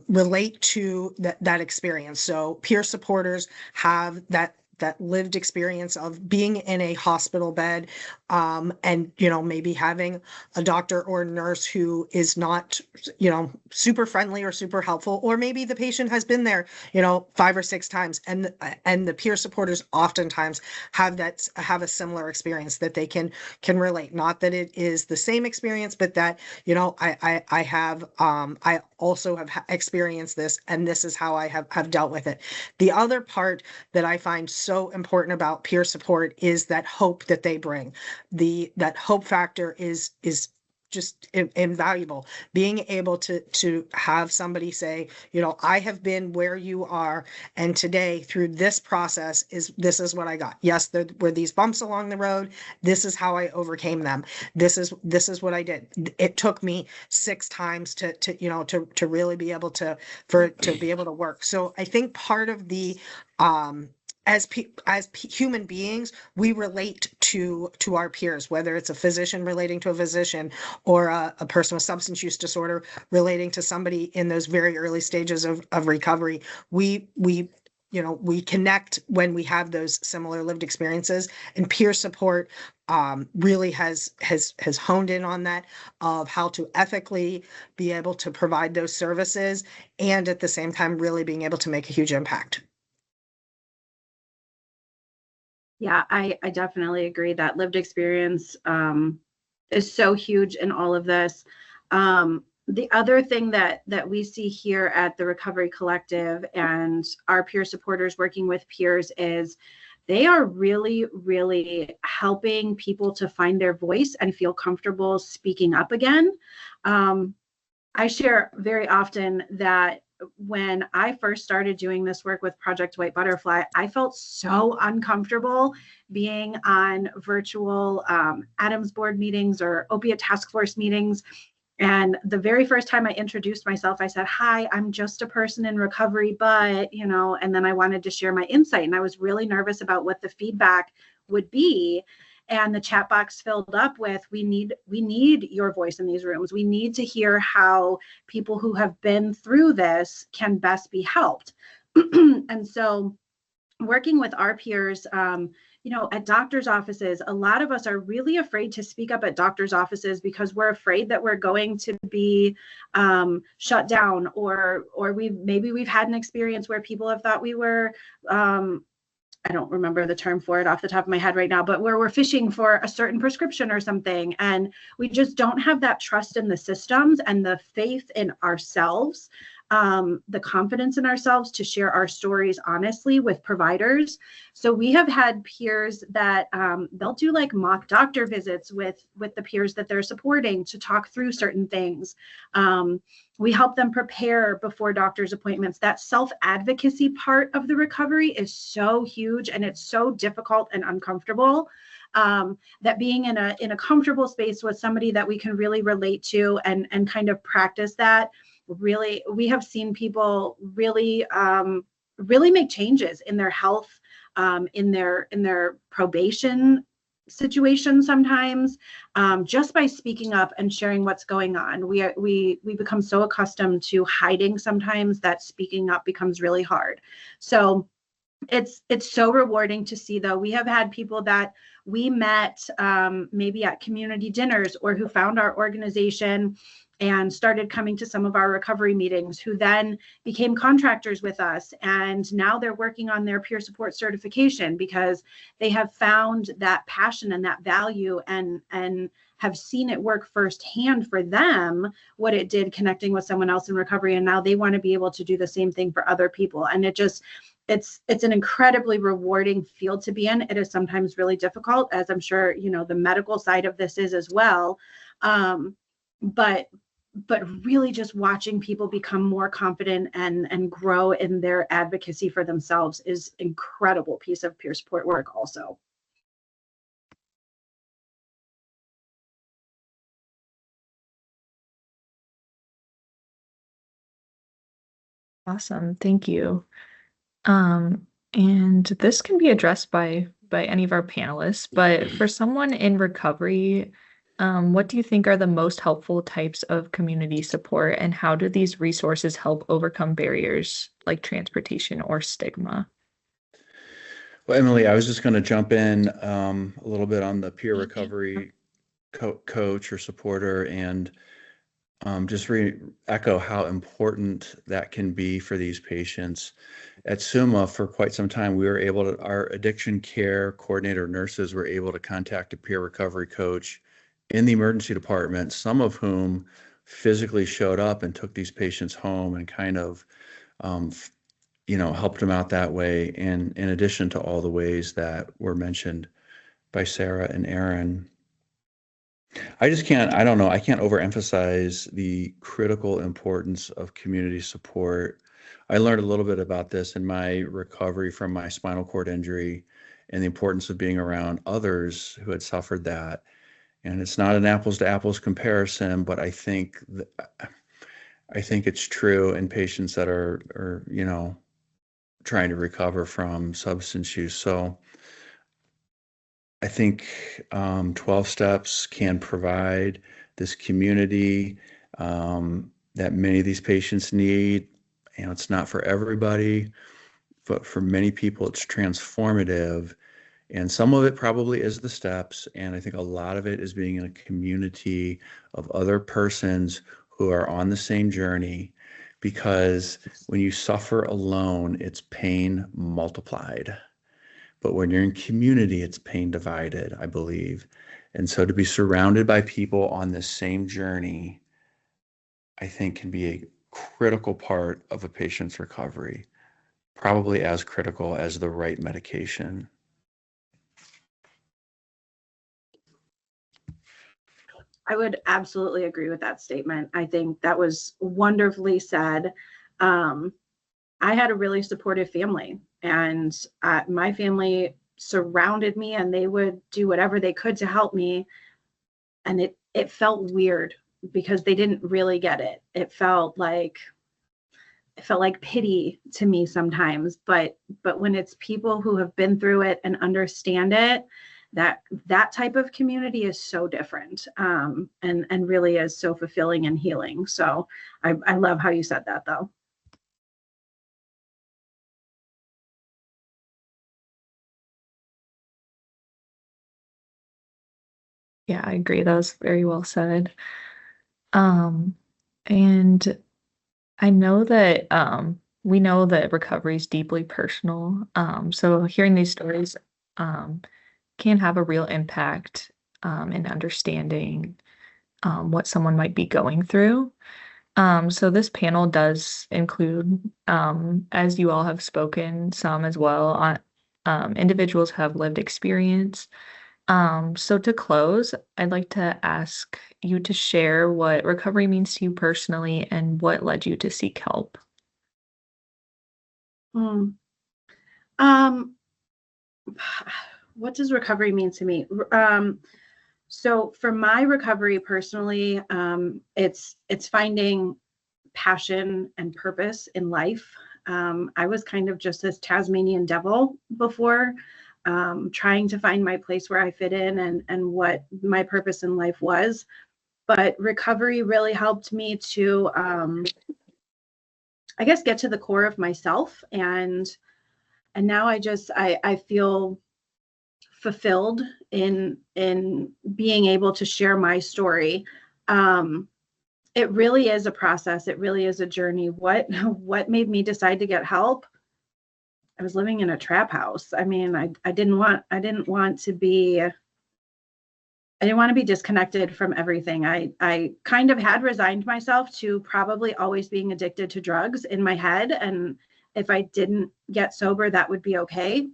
relate to that experience. So peer supporters have that lived experience of being in a hospital bed, and maybe having a doctor or nurse who is not super friendly or super helpful, or maybe the patient has been there 5 or 6 times, and the peer supporters oftentimes have a similar experience that they can relate. Not that it is the same experience, but that I also have experienced this, and this is how I have dealt with it. The other part that I find so important about peer support is that hope that they bring. That hope factor is just invaluable. Being able to have somebody say, I have been where you are, and today through this process this is what I got. Yes, there were these bumps along the road. This is how I overcame them. This is what I did. It took me 6 times to really be able to be able to work. So I think part of the as human beings, we relate to our peers, whether it's a physician relating to a physician, or a person with substance use disorder relating to somebody in those very early stages of recovery. We connect when we have those similar lived experiences, and peer support really has honed in on that, of how to ethically be able to provide those services, and at the same time really being able to make a huge impact. Yeah, I definitely agree that lived experience is so huge in all of this. The other thing that we see here at the Recovery Collective and our peer supporters working with peers is they are really, really helping people to find their voice and feel comfortable speaking up again. I share very often that when I first started doing this work with Project White Butterfly, I felt so uncomfortable being on virtual Adams board meetings or opiate task force meetings. And the very first time I introduced myself, I said, hi, I'm just a person in recovery, but, and then I wanted to share my insight. And I was really nervous about what the feedback would be. And the chat box filled up with, we need your voice in these rooms. We need to hear how people who have been through this can best be helped. And so working with our peers, at doctors' offices, a lot of us are really afraid to speak up at doctors' offices because we're afraid that we're going to be shut down, or we've had an experience where people have thought we were I don't remember the term for it off the top of my head right now, but where we're fishing for a certain prescription or something. And we just don't have that trust in the systems and the faith in ourselves, the confidence in ourselves to share our stories honestly with providers. So we have had peers that they'll do like mock doctor visits with the peers that they're supporting to talk through certain things. We help them prepare before doctor's appointments. That self-advocacy part of the recovery is so huge, and it's so difficult and uncomfortable, that being in a comfortable space with somebody that we can really relate to and kind of practice that, really, we have seen people really make changes in their health, in their probation situation sometimes, just by speaking up and sharing what's going on. We become so accustomed to hiding sometimes that speaking up becomes really hard. So it's so rewarding to see, though. We have had people that we met maybe at community dinners, or who found our organization and started coming to some of our recovery meetings, who then became contractors with us. And now they're working on their peer support certification because they have found that passion and that value, and have seen it work firsthand for them, what it did connecting with someone else in recovery. And now they want to be able to do the same thing for other people. And it's an incredibly rewarding field to be in. It is sometimes really difficult, as I'm sure, the medical side of this is as well. but really just watching people become more confident and grow in their advocacy for themselves is incredible piece of peer support work also. Awesome. Thank you. And this can be addressed by any of our panelists, but for someone in recovery, what do you think are the most helpful types of community support, and how do these resources help overcome barriers like transportation or stigma? Well, Emily, I was just going to jump in a little bit on the peer recovery coach or supporter, and just echo how important that can be for these patients. At SUMA, for quite some time, we were able to, our addiction care coordinator nurses were able to contact a peer recovery coach in the emergency department, some of whom physically showed up and took these patients home and kind of, helped them out that way. And in addition to all the ways that were mentioned by Sarah and Aaron. I can't overemphasize the critical importance of community support. I learned a little bit about this in my recovery from my spinal cord injury and the importance of being around others who had suffered that. And it's not an apples to apples comparison, but I think it's true in patients that are trying to recover from substance use. So I think 12 steps can provide this community that many of these patients need. It's not for everybody, but for many people, it's transformative. And some of it probably is the steps. And I think a lot of it is being in a community of other persons who are on the same journey, because when you suffer alone, it's pain multiplied. But when you're in community, it's pain divided, I believe. And so to be surrounded by people on the same journey, I think can be a critical part of a patient's recovery, probably as critical as the right medication. I would absolutely agree with that statement. I think that was wonderfully said. I had a really supportive family, and my family surrounded me, and they would do whatever they could to help me. And it felt weird because they didn't really get it. It felt like pity to me sometimes, but when it's people who have been through it and understand it, that type of community is so different, and really is so fulfilling and healing. So I love how you said that, though. Yeah, I agree. That was very well said. And I know that we know that recovery is deeply personal. So hearing these stories can have a real impact in understanding what someone might be going through. So this panel does include, as you all have spoken, some as well on individuals who have lived experience. So to close, I'd like to ask you to share what recovery means to you personally and what led you to seek help. What does recovery mean to me? So for my recovery personally, it's finding passion and purpose in life. I was kind of just this Tasmanian devil before, trying to find my place where I fit in and what my purpose in life was. But recovery really helped me to, I guess, get to the core of myself. And now I feel fulfilled in being able to share my story. It really is a process. It really is a journey. What made me decide to get help? I was living in a trap house. I mean, I didn't want to be disconnected from everything. I kind of had resigned myself to probably always being addicted to drugs in my head. And if I didn't get sober, that would be okay.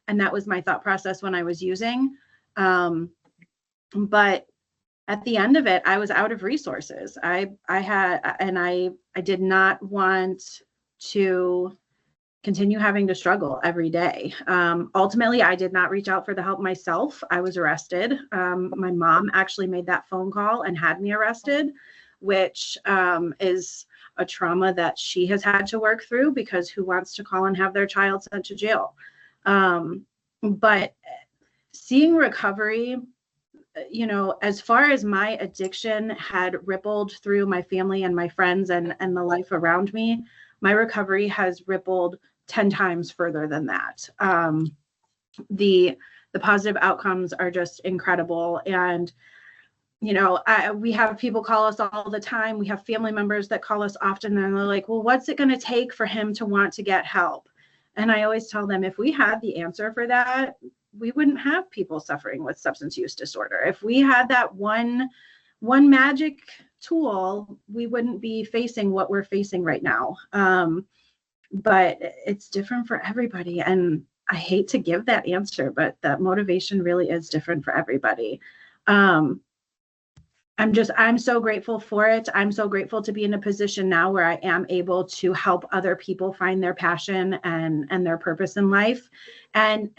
And that was my thought process when I was using. But at the end of it, I was out of resources. I did not want to continue having to struggle every day. Ultimately, I did not reach out for the help myself. I was arrested. My mom actually made that phone call and had me arrested, which is a trauma that she has had to work through, because who wants to call and have their child sent to jail? But seeing recovery, you know, as far as my addiction had rippled through my family and my friends and the life around me, my recovery has rippled 10 times further than that. The positive outcomes are just incredible. And, you know, we have people call us all the time. We have family members that call us often, and they're like, well, what's it going to take for him to want to get help? And I always tell them, if we had the answer for that, we wouldn't have people suffering with substance use disorder. If we had that one magic tool, we wouldn't be facing what we're facing right now. But it's different for everybody. And I hate to give that answer, but that motivation really is different for everybody. I'm so grateful for it. I'm so grateful to be in a position now where I am able to help other people find their passion and their purpose in life, and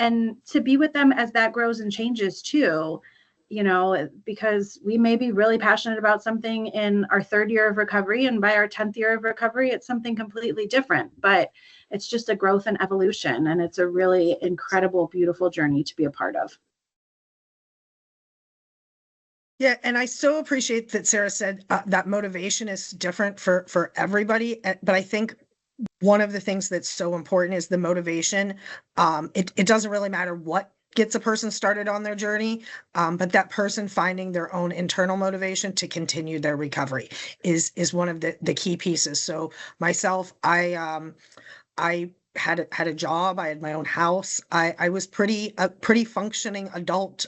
to be with them as that grows and changes too, you know, because we may be really passionate about something in our 3rd year of recovery, and by our 10th year of recovery, it's something completely different, but it's just a growth and evolution. And it's a really incredible, beautiful journey to be a part of. Yeah, and I so appreciate that Sarah said that motivation is different for everybody. But I think one of the things that's so important is the motivation. It doesn't really matter what gets a person started on their journey, but that person finding their own internal motivation to continue their recovery is one of the key pieces. So myself, I had a job. I had my own house. I was a pretty functioning adult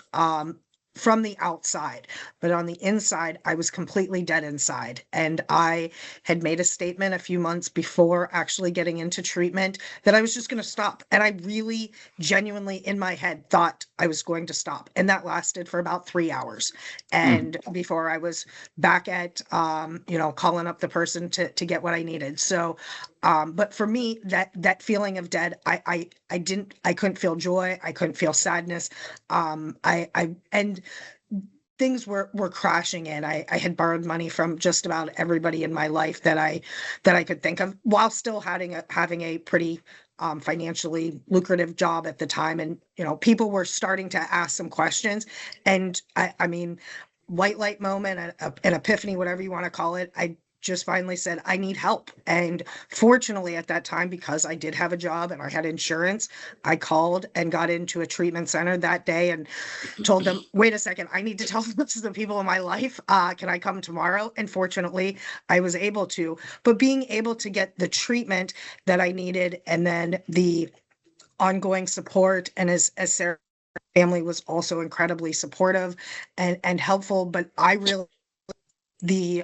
from the outside, but on the inside, I was completely dead inside. And I had made a statement a few months before actually getting into treatment that I was just going to stop. And I really genuinely in my head thought I was going to stop. And that lasted for about 3 hours. And before I was back at, calling up the person to get what I needed. So, but for me, that feeling of dead, I couldn't feel joy. I couldn't feel sadness. And things were crashing in. I had borrowed money from just about everybody in my life that I could think of, while still having a pretty financially lucrative job at the time. And, you know, people were starting to ask some questions. And I mean, white light moment, an epiphany, whatever you want to call it. I just finally said, I need help. And fortunately at that time, because I did have a job and I had insurance, I called and got into a treatment center that day and told them, wait a second, I need to tell this to the people in my life. Can I come tomorrow? And fortunately, I was able to. But being able to get the treatment that I needed, and then the ongoing support, and as Sarah, family was also incredibly supportive and helpful. But I really, the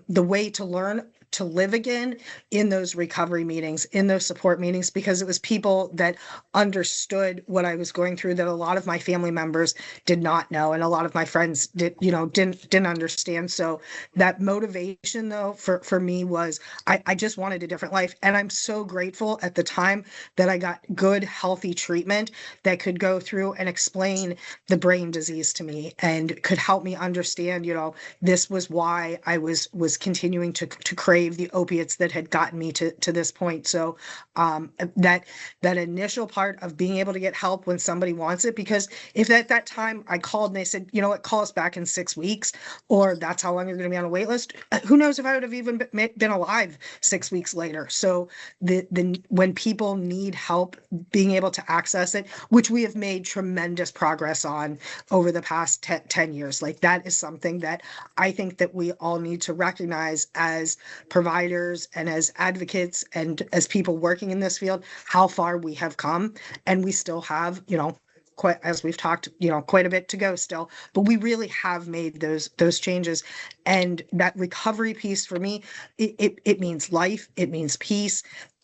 way to learn to live again in those recovery meetings, in those support meetings, because it was people that understood what I was going through that a lot of my family members did not know, and a lot of my friends didn't understand. So that motivation, though, for me was I just wanted a different life. And I'm so grateful at the time that I got good, healthy treatment that could go through and explain the brain disease to me and could help me understand, this was why I was continuing to crave the opiates that had gotten me to this point. So that initial part of being able to get help when somebody wants it, because if at that time I called and they said, you know what, call us back in 6 weeks, or that's how long you're going to be on a wait list, who knows if I would have even been alive 6 weeks later. So when people need help, being able to access it, which we have made tremendous progress on over the past 10 years, like that is something that I think that we all need to recognize as providers and as advocates and as people working in this field, how far we have come. And we still have, quite, as we've talked, quite a bit to go still, but we really have made those changes. And that recovery piece for me, it means life, it means peace.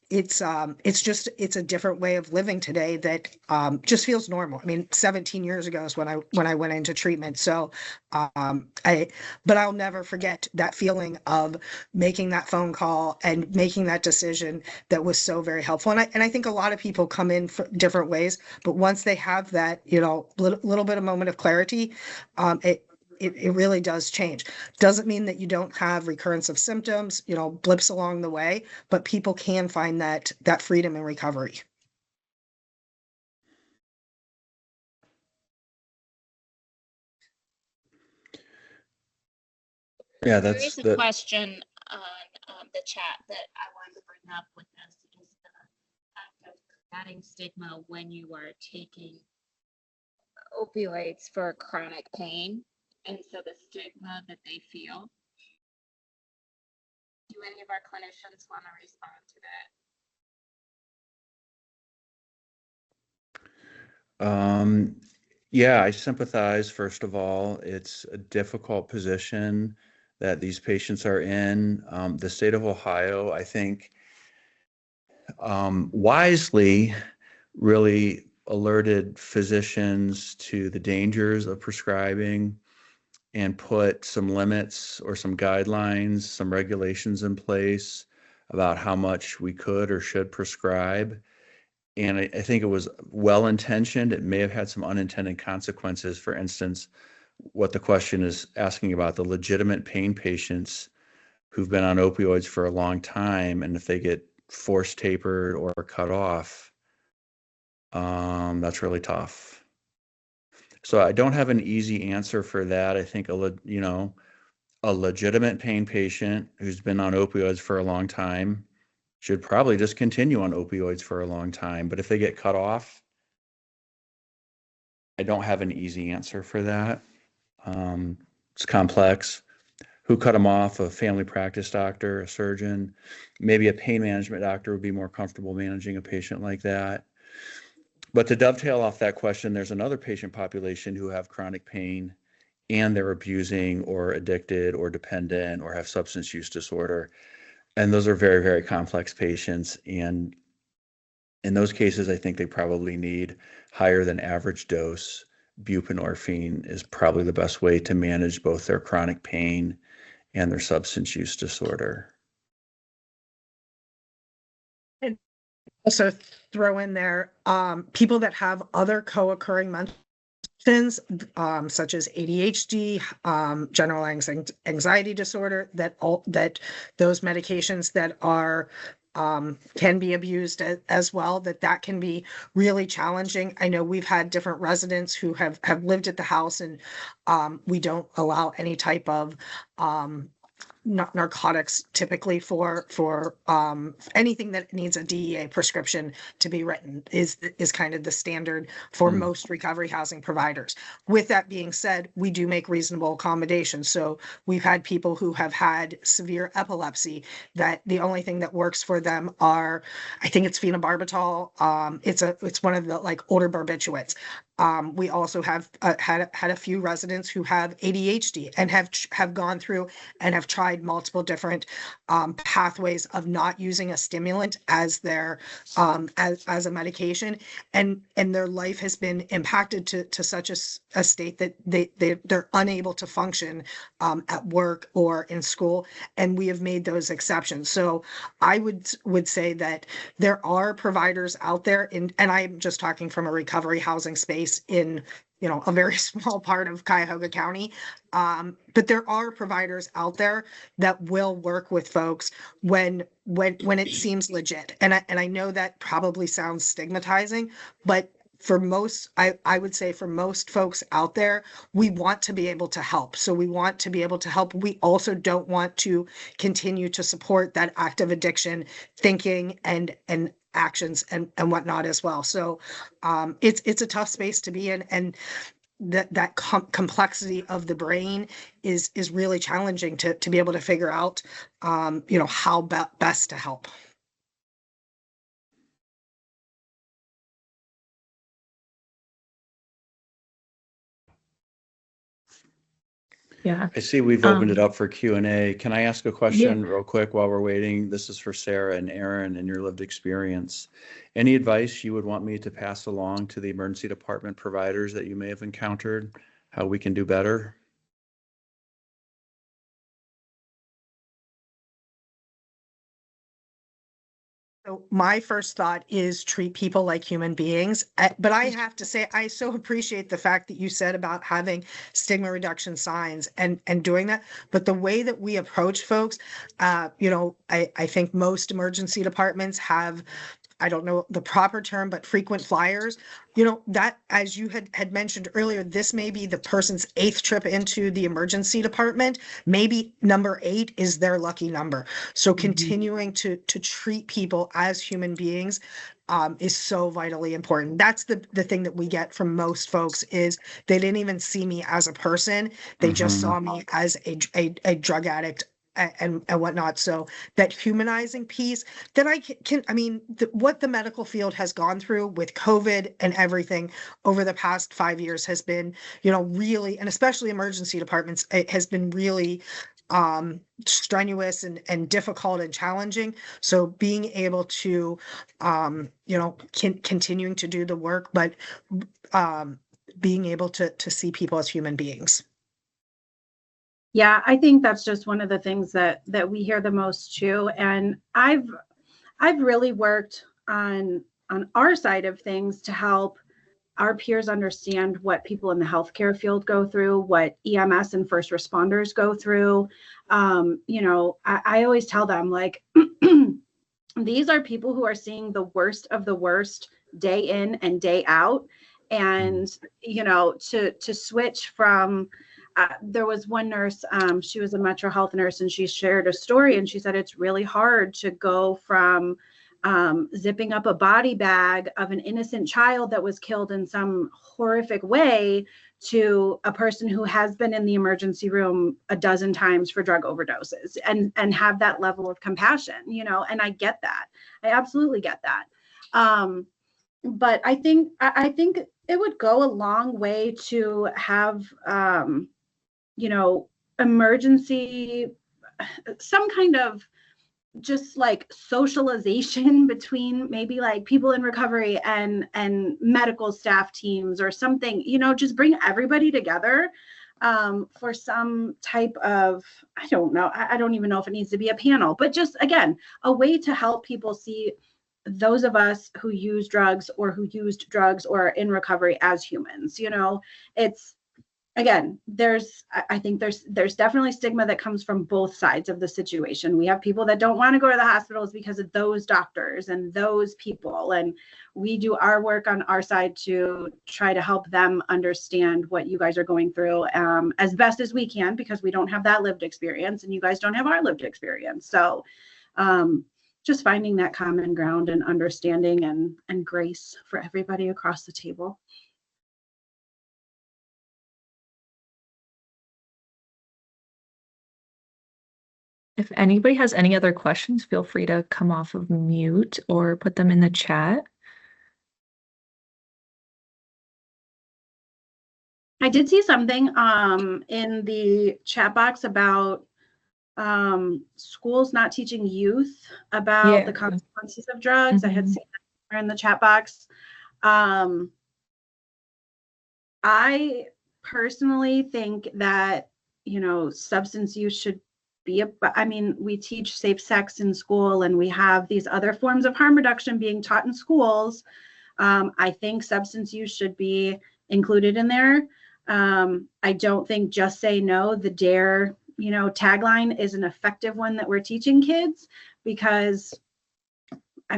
it's a different way of living today that just feels normal. I mean, 17 years ago is when I went into treatment. So but I'll never forget that feeling of making that phone call and making that decision that was so very helpful. And I think a lot of people come in for different ways, but once they have that, little bit of moment of clarity, it really does change. Doesn't mean that you don't have recurrence of symptoms, blips along the way, but people can find that freedom in recovery. Yeah, There that's is a the question on the chat that I wanted to bring up with this is the act of combating stigma when you are taking opioids for chronic pain, and so the stigma that they feel. Do any of our clinicians want to respond to that? Yeah, I sympathize. First of all, it's a difficult position that these patients are in. The state of Ohio, I think, wisely really alerted physicians to the dangers of prescribing and put some limits or some guidelines, some regulations in place about how much we could or should prescribe. And I think it was well intentioned. It may have had some unintended consequences. For instance, what the question is asking about, the legitimate pain patients who've been on opioids for a long time, and if they get force tapered or cut off, that's really tough. So I don't have an easy answer for that. I think a legitimate pain patient who's been on opioids for a long time should probably just continue on opioids for a long time. But if they get cut off, I don't have an easy answer for that. It's complex. Who cut them off? A family practice doctor, a surgeon, maybe a pain management doctor would be more comfortable managing a patient like that. But to dovetail off that question, there's another patient population who have chronic pain and they're abusing or addicted or dependent or have substance use disorder. And those are very, very complex patients. And in those cases, I think they probably need higher than average dose. Buprenorphine is probably the best way to manage both their chronic pain and their substance use disorder. And also throw in there people that have other co-occurring mental such as ADHD, general anxiety disorder, that those medications that are can be abused as well, that can be really challenging. I know we've had different residents who have lived at the house, and we don't allow any type of narcotics typically for anything that needs a DEA prescription to be written is kind of the standard for most recovery housing providers. With that being said, we do make reasonable accommodations. So we've had people who have had severe epilepsy that the only thing that works for them are, I think it's phenobarbital. It's one of the like older barbiturates. We also have had a few residents who have ADHD and have gone through and have tried multiple different pathways of not using a stimulant as their as a medication, and their life has been impacted to such a state that they're unable to function at work or in school, and we have made those exceptions. So I would say that there are providers out there, and I'm just talking from a recovery housing space in a very small part of Cuyahoga County, but there are providers out there that will work with folks when it seems legit, and I know that probably sounds stigmatizing, but for most, I would say for most folks out there, we want to be able to help. So we want to be able to help. We also don't want to continue to support that active addiction thinking and actions and whatnot as well. So it's a tough space to be in, and that complexity of the brain is really challenging to be able to figure out how best to help. Yeah. I see we've opened it up for Q&A. Can I ask a question real quick while we're waiting? This is for Sarah and Aaron and your lived experience. Any advice you would want me to pass along to the emergency department providers that you may have encountered, how we can do better? So my first thought is treat people like human beings. But I have to say, I so appreciate the fact that you said about having stigma reduction signs and doing that. But the way that we approach folks, I think most emergency departments have, I don't know the proper term, but frequent flyers. That, as you had mentioned earlier, this may be the person's 8th trip into the emergency department. Maybe number 8 is their lucky number. So continuing to treat people as human beings is so vitally important. That's the thing that we get from most folks is they didn't even see me as a person. They just saw me as a drug addict and whatnot. So that humanizing piece that what the medical field has gone through with COVID and everything over the past 5 years has been, really, and especially emergency departments, it has been really strenuous and difficult and challenging. So being able to, continuing to do the work, but being able to see people as human beings. Yeah, I think that's just one of the things that we hear the most too. And I've really worked on our side of things to help our peers understand what people in the healthcare field go through, what EMS and first responders go through. I always tell them, like, these are people who are seeing the worst of the worst day in and day out. And, to switch from, there was one nurse, she was a Metro Health nurse, and she shared a story, and she said it's really hard to go from zipping up a body bag of an innocent child that was killed in some horrific way to a person who has been in the emergency room a dozen times for drug overdoses and have that level of compassion, and I get that. I absolutely get that. But I think it would go a long way to have, emergency, some kind of just like socialization between maybe like people in recovery and medical staff teams or something, just bring everybody together for some type of, I don't know, I don't even know if it needs to be a panel, but just, again, a way to help people see those of us who use drugs or who used drugs or are in recovery as humans. It's, again, I think there's definitely stigma that comes from both sides of the situation. We have people that don't want to go to the hospitals because of those doctors and those people. And we do our work on our side to try to help them understand what you guys are going through as best as we can, because we don't have that lived experience and you guys don't have our lived experience. So just finding that common ground and understanding and grace for everybody across the table. If anybody has any other questions, feel free to come off of mute or put them in the chat. I did see something in the chat box about schools not teaching youth about the consequences of drugs. I had seen that in the chat box. I personally think that, substance use should be we teach safe sex in school and we have these other forms of harm reduction being taught in schools. I think substance use should be included in there. I don't think just say no, the DARE, tagline is an effective one that we're teaching kids, because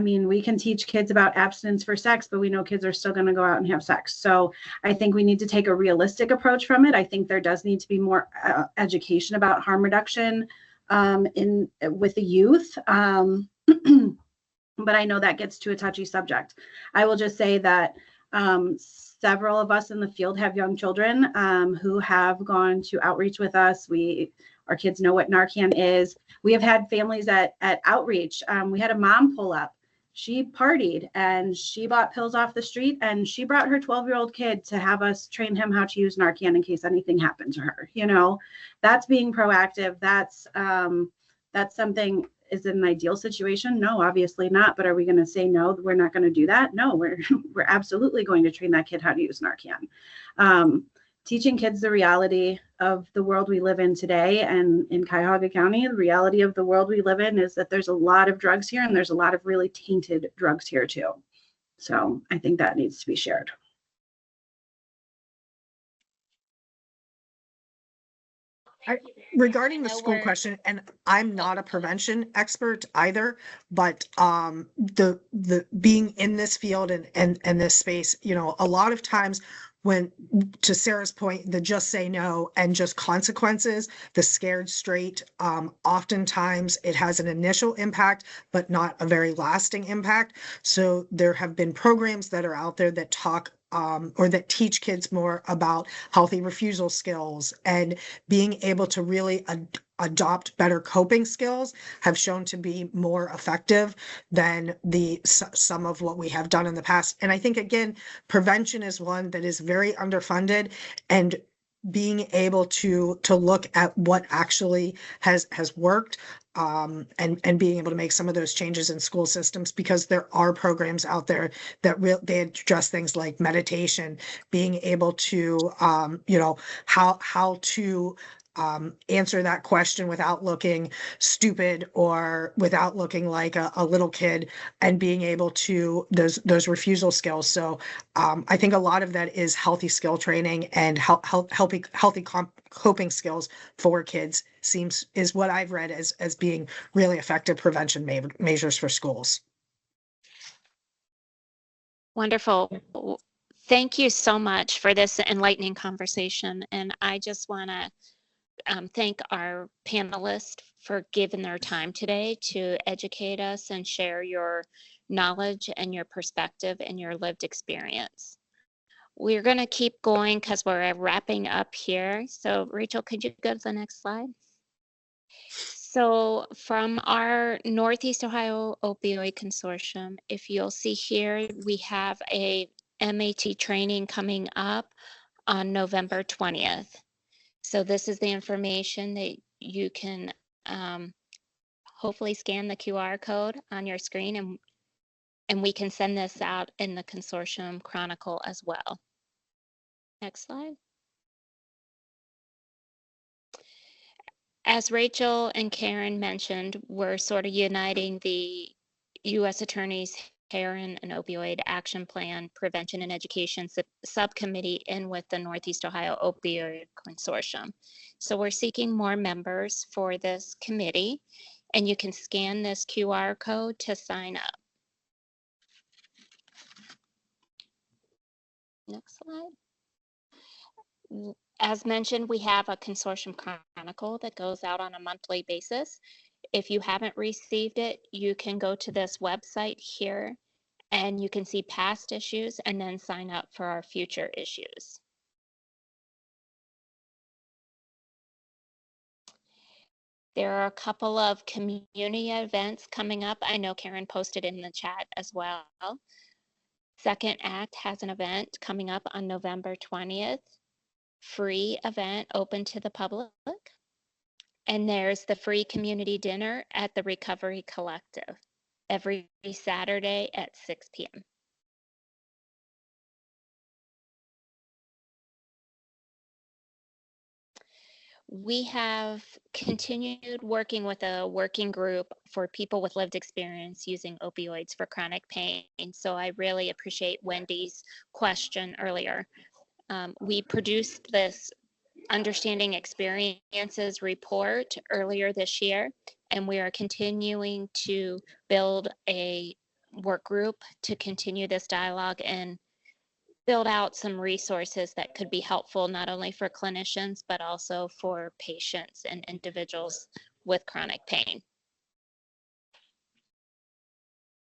we can teach kids about abstinence for sex, but we know kids are still going to go out and have sex. So I think we need to take a realistic approach from it. I think there does need to be more education about harm reduction with the youth. But I know that gets to a touchy subject. I will just say that several of us in the field have young children who have gone to outreach with us. Our kids know what Narcan is. We have had families at outreach. We had a mom pull up she partied and she bought pills off the street, and she brought her 12-year-old kid to have us train him how to use Narcan in case anything happened to her. You know, that's being proactive. That's something. Is it an ideal situation? No, obviously not. But are we going to say no, we're not going to do that? No, we're absolutely going to train that kid how to use Narcan. Teaching kids the reality of the world we live in today. And in Cuyahoga County, the reality of the world we live in is that there's a lot of drugs here, and there's a lot of really tainted drugs here too. So I think that needs to be shared. Regarding the school question, and I'm not a prevention expert either, but the being in this field and this space, you know, a lot of times when, to Sarah's point, the just say no and just consequences, the scared straight, oftentimes it has an initial impact, but not a very lasting impact. So there have been programs that are out there that talk or that teach kids more about healthy refusal skills, and being able to really adopt better coping skills have shown to be more effective than some of what we have done in the past. And I think, again, prevention is one that is very underfunded, and being able to look at what actually has worked, and being able to make some of those changes in school systems, because there are programs out there that they address things like meditation, being able to you know, how to answer that question without looking stupid or without looking like a little kid, and being able to those refusal skills. So I think a lot of that is healthy skill training and healthy coping skills for kids is what I've read as being really effective prevention measures for schools. Wonderful. Thank you so much for this enlightening conversation. And I just want to thank our panelists for giving their time today to educate us and share your knowledge and your perspective and your lived experience. We're going to keep going because we're wrapping up here. So Rachel, could you go to the next slide? So from our Northeast Ohio Opioid Consortium, if you'll see here, we have a MAT training coming up on November 20th. So this is the information that you can hopefully scan the QR code on your screen, and we can send this out in the Consortium Chronicle as well. Next slide. As Rachel and Karen mentioned, we're sort of uniting the U.S. Attorney's Heroin and Opioid Action Plan Prevention and Education Subcommittee in with the Northeast Ohio Opioid Consortium. So we're seeking more members for this committee, and you can scan this QR code to sign up. Next slide. As mentioned, we have a Consortium Chronicle that goes out on a monthly basis. If you haven't received it, you can go to this website here and you can see past issues and then sign up for our future issues. There are a couple of community events coming up. I know Karen posted in the chat as well. Second Act has an event coming up on November 20th. Free event open to the public. And there's the free community dinner at the Recovery Collective every Saturday at 6 p.m. We have continued working with a working group for people with lived experience using opioids for chronic pain. So I really appreciate Wendy's question earlier. We produced this Understanding Experiences report earlier this year, and we are continuing to build a work group to continue this dialogue and build out some resources that could be helpful not only for clinicians, but also for patients and individuals with chronic pain.